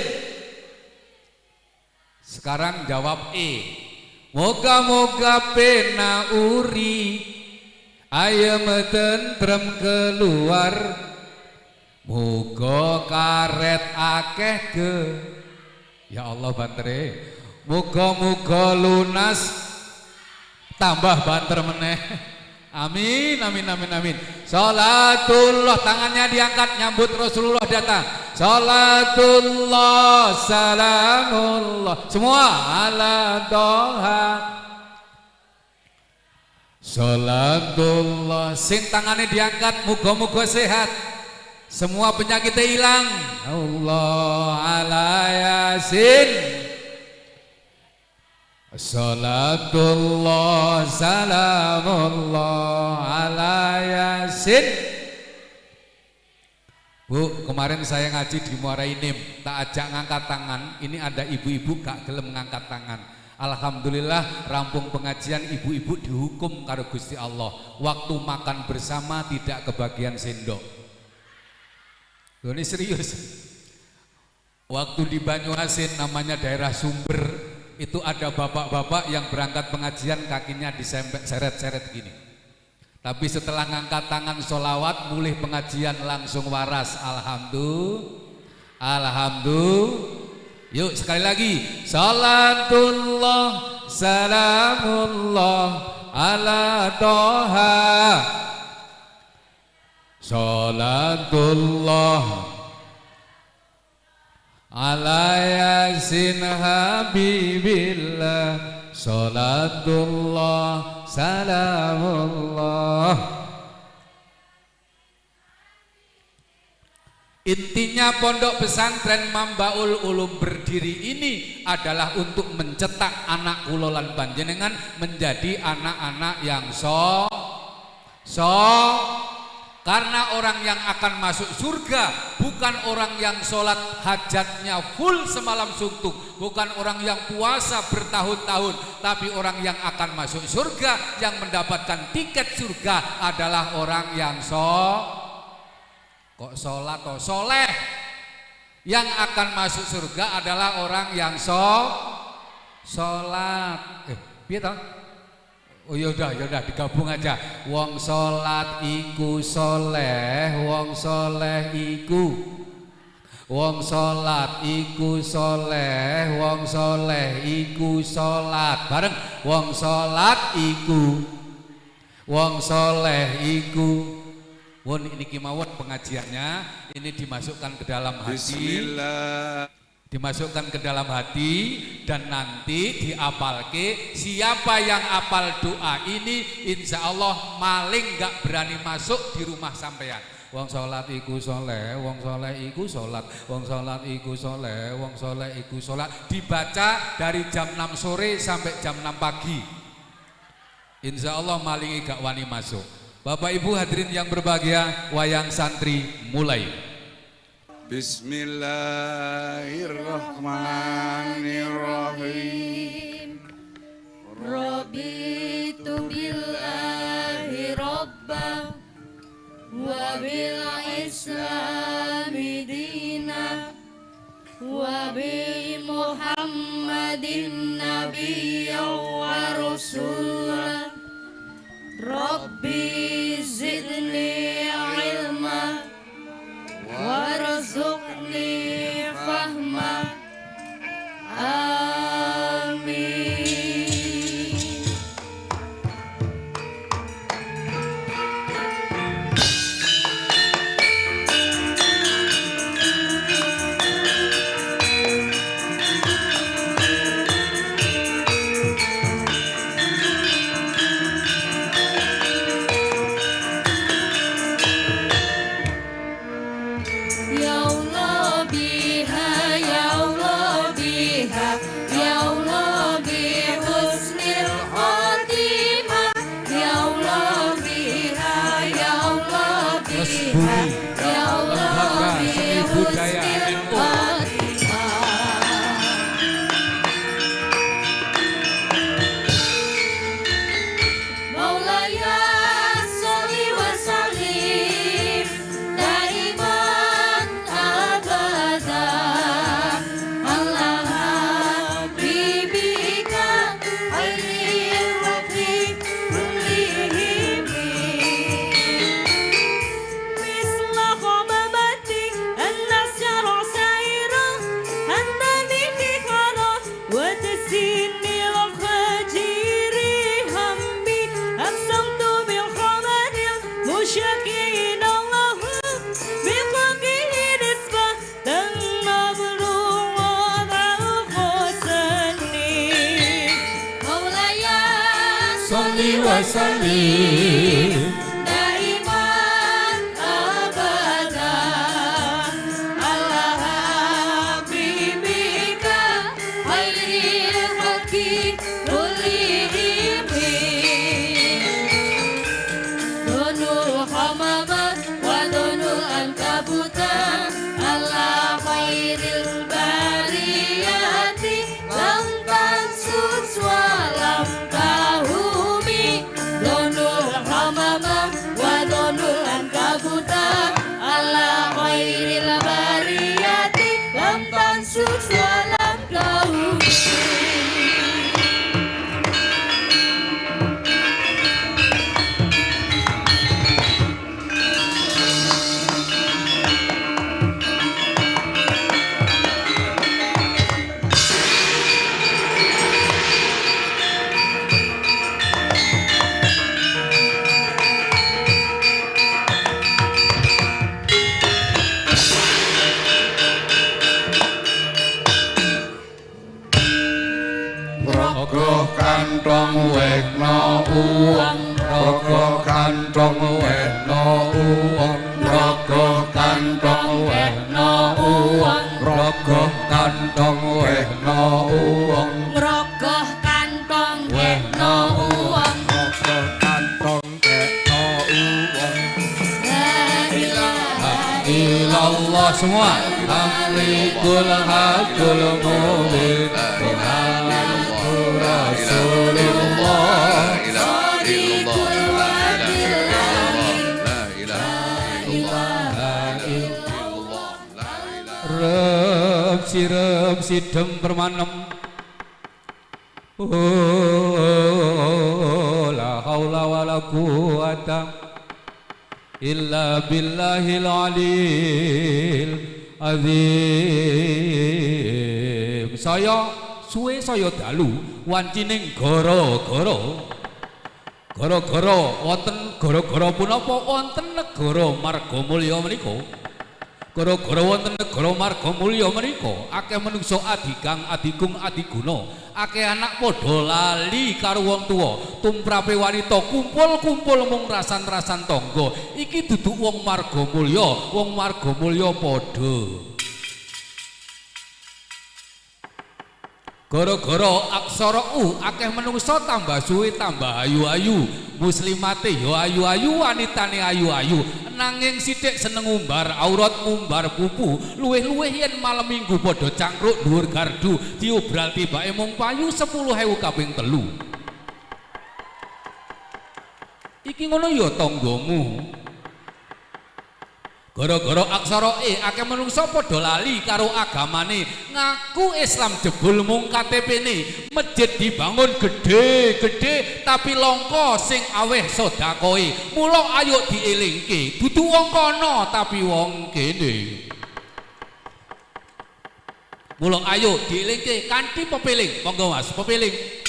Sekarang jawab E. Moga-moga pena uri ayam tentrem keluar. Muga karet akeh ge. Ya Allah bantere. Muga-muga lunas tambah banter meneh. Amin amin amin amin. Salatullah, tangannya diangkat nyambut Rasulullah datang. Salatullah salamullah semua ala doha. Salatullah, sing tangannya diangkat muga-muga sehat. Semua penyakitnya hilang. Allah ala yasin. Salatullah salamullah ala yasin. Bu, kemarin saya ngaji di Muara Inim, tak ajak ngangkat tangan. Ini ada ibu-ibu gak gelem ngangkat tangan. Alhamdulillah rampung pengajian, ibu-ibu dihukum karo Gusti Allah. Waktu makan bersama tidak kebagian sendok. Ini serius. Waktu di Banyuasin, namanya daerah Sumber, itu ada bapak-bapak yang berangkat pengajian kakinya diseret-seret gini. Tapi setelah ngangkat tangan sholawat, mulih pengajian langsung waras. Alhamdulillah. Alhamdulillah. Yuk sekali lagi. Salatullah salamullah ala doha. Salatullah ala yasin habibillah. Salatullah salamullah. Intinya pondok pesantren Mambaul Ulum berdiri ini adalah untuk mencetak anak kulolan panjenengan menjadi anak-anak yang karena orang yang akan masuk surga bukan orang yang sholat hajatnya full semalam suntuk, bukan orang yang puasa bertahun-tahun, tapi orang yang akan masuk surga, yang mendapatkan tiket surga adalah orang yang soleh. Yang akan masuk surga adalah orang yang sholat. Oh yaudah digabung aja. Wong sholat iku soleh, wong soleh iku. Wong sholat iku soleh, wong soleh iku sholat. Bareng. Wong sholat iku, wong soleh iku. Won ini kimawon pengajiannya, ini dimasukkan ke dalam hati. Bismillah. dimasukkan ke dalam hati dan nanti diapalke. Siapa yang apal doa ini insya Allah maling gak berani masuk di rumah sampean. Wong sholat iku soleh, wong soleh iku sholat, wong sholat iku soleh, wong soleh iku sholat. Dibaca dari jam 6 sore sampai jam 6 pagi. Insya Allah maling gak wani masuk. Bapak Ibu hadirin yang berbahagia, wayang santri mulai. Bismillahirrahmanirrahim. Raditu billahi rabba wa bil islami dina wa bi Muhammadin nabiyya wa rasulah. Rabbi zidni ilma warzuqni fahma. Amin. Ya Allah biha, ya Allah biha, ya Allah bi husnil khotimah. Ya Allah biha, ya Allah biha, ya Allah bi husnil khotimah. Maulaya sholli wa sallim daiman abada ala habibika khairil wafik kullihim. Misla khamamati an-nasyara saira anta bihi khana wa tasinil khajiri hambi aqsamtu bil khamanil musyakin Allahu biqaqihi nisba dan mabrur al-khusni. Maulaya sholli wa sallim daiman abada ala habibika khairil khalqi kullihim. Donul hamama wa donul ankabuta ala khairil bariyati lam tansus wa lam tahumi. Donul hamama wa donul ankabuta ala khairil bariyati lam tansus wa lam tahumi. Rogoh kantong wekno uang, rogoh kantong wekno uang, rogoh kantong wekno uang, rogoh kantong wekno uang, Rogoh kantong wekno uang. rogoh kantong wekno uang. La ilaha Ilallah semua. Amrikul hakul mubin Rasulullah. Sadiqul wadil amin. Rep si dem permanem. La haula wala quwata illa billahil alil azim. Saya suwe saya dalu wancining gara-gara wonten gara-gara punapa wonten negara Margamulya menika Gara-gara wonten negara marga mulya menika akeh manungsa adigang adigung adiguna, akeh anak padha lali karo wong tuwa, tumrape wanita kumpul-kumpul mung rasan-rasan tangga. Iki duduk wong marga mulya padha. Gara-gara aksara U akeh manungsa tambah suwe tambah ayu-ayu, muslimate ya ayu-ayu, wanitane ayu-ayu, nanging sithik seneng ngumbar aurat ngumbar pupu, luwih-luwih yen malam minggu padha cangkruk dhuwur gardu diobral tibake mung payu 10.000 kaping 3. Iki ngono ya tanggamu. Gara-gara aksara E akeh manungsa padha lali karo agamane, ngaku Islam jebul mung KTP-ne, masjid dibangun gede-gede tapi longko sing aweh sedakoe. Mula ayo dielingke, dudu wong kono tapi wong kene. Mula ayo dielingke kanthi pepeling. Monggo Mas, pepeling.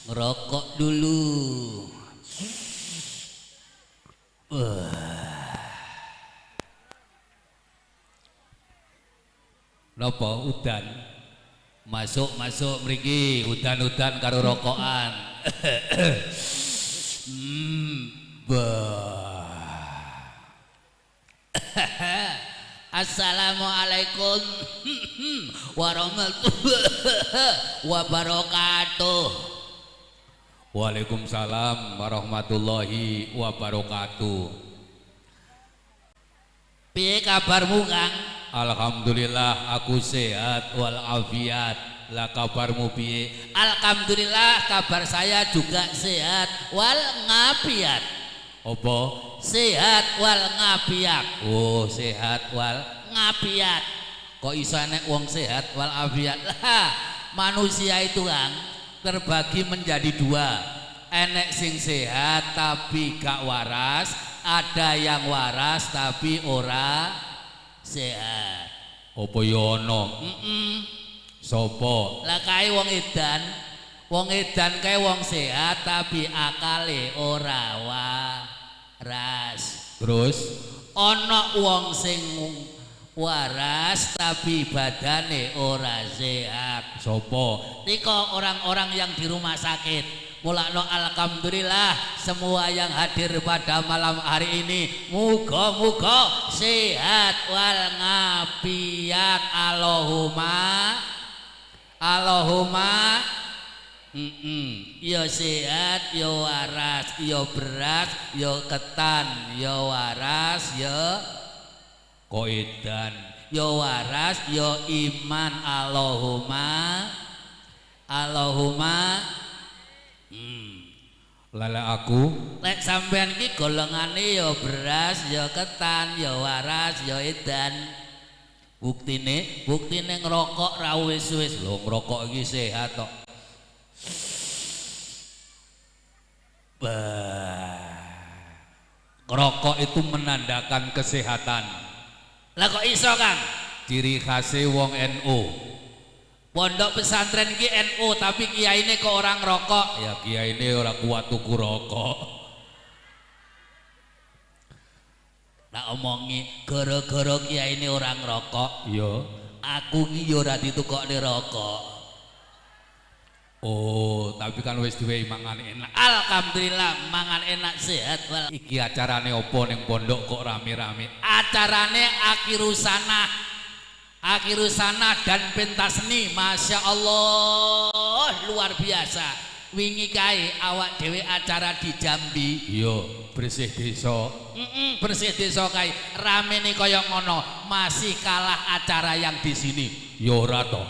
Ngerokok dulu. Napa udan? Masuk mriki udan-udan karo rokokan. Assalamualaikum warahmatullahi wabarakatuh. Waalaikumsalam warahmatullahi wabarakatuh. Piye kabarmu, Kang? Alhamdulillah aku sehat walafiat. Lah kabarmu piye? Alhamdulillah kabar saya juga sehat wal ngafiat. Apa? Sehat wal ngafiat. Oh, sehat wal ngafiat. Kok iso nek wong sehat wal afiat? Lah, manusia itu, Kang, terbagi menjadi dua. Enek sing sehat tapi gak waras, ada yang waras tapi ora sehat. Apa ya ono? Sopo? Lah kae wong edan. Wong edan kae wong sehat tapi akale ora waras. Terus ono wong sing waras tapi badane ora sehat. Sopo? Niko orang-orang yang di rumah sakit. Mulakno alhamdulillah semua yang hadir pada malam hari ini muga-muga sehat wal ngafiat. Allahumma yo sehat yo waras yo beras yo ketan yo waras yo Koedan. yo waras yo iman. Allahumma Lala aku lek sampean ki golongane yo beras yo ketan yo waras yo edan. Buktine ngerokok ra wis-wis lho, ngerokok iki sehat tok. Ngerokok itu menandakan kesehatan. Lah kok iso, Kang? Ciri khasnya wong NU. Pondok pesantren ki NU tapi kiyaine kok orang rokok. Ya kiyaine ora kuat tuku rokok. Nak omongi gara-gara kiyaine orang rokok. Iya. Aku ki yo ora ditukokne rokok. Oh, tapi kan wis diwehi mangan enak. Alhamdulillah mangan enak sehat wal. Iki acarane opo ning pondok kok rame-rame? Acarane Akhirus Sanah dan pentas seni, masya Allah luar biasa. Wingi kae awak dhewe acara di Jambi. Iya, bersih desa. Bersih desa kae ramene kaya ngono, masih kalah acara yang di sini. Ya ora toh.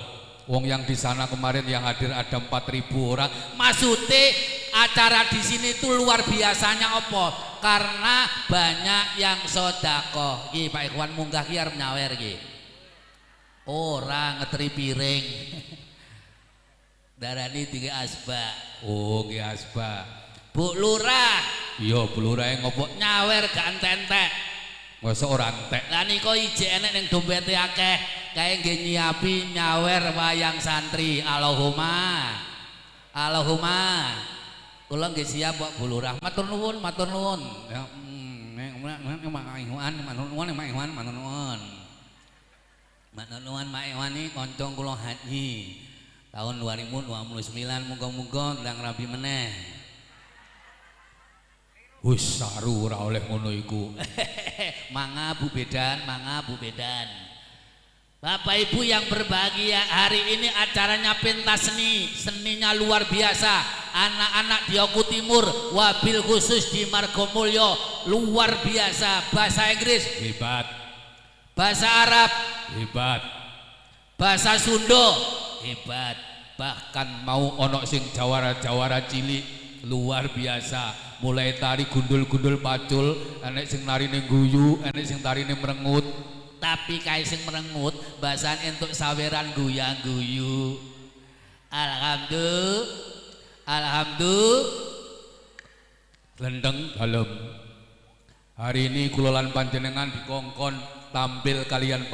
Wong yang di sana kemarin yang hadir ada 4.000 orang. Maksudnya acara di sini tuh luar biasanya apa? Karena banyak yang sedekah. Ki Pak Ikhwan munggah ki arep nyawer ki. Ora ngeteri piring. Darani tiga asbak. Oh, nggih asbak. Bu Lurah. Iya, Bu Lurah ngopo nyawer gak entek-entek. Masa ora entek. Lah niko ijek enek ning dompete akeh. Kae nggih nyiapi nyawer wayang santri. Allahumma. Kula nggih siap kok Bu Lurah. Matur nuwun. Ya, Matur nuwun Mak Iwan iki kanca kula haji tahun 2029 muga-muga ndang rabi meneh. Wis saru ora oleh ngono iku. Mangga Bu Bedan. Bapak Ibu yang berbahagia, hari ini acaranya pentas seni. Seninya luar biasa. Anak-anak di Oku Timur, wabil khusus di Margomulyo luar biasa. Bahasa Inggris hebat. Bahasa Arab hebat. Bahasa Sunda hebat. Bahkan mau ono sing jawara-jawara cilik luar biasa. Mulai tari gundul-gundul pacul, enek sing narine guyu, enek sing tarine merengut. Tapi kae sing merengut bahasan entuk saweran guyang-guyu. Alhamdulillah. Lendeng dalem. Hari ini kula lan panjenengan dikongkon tampil kalian Pak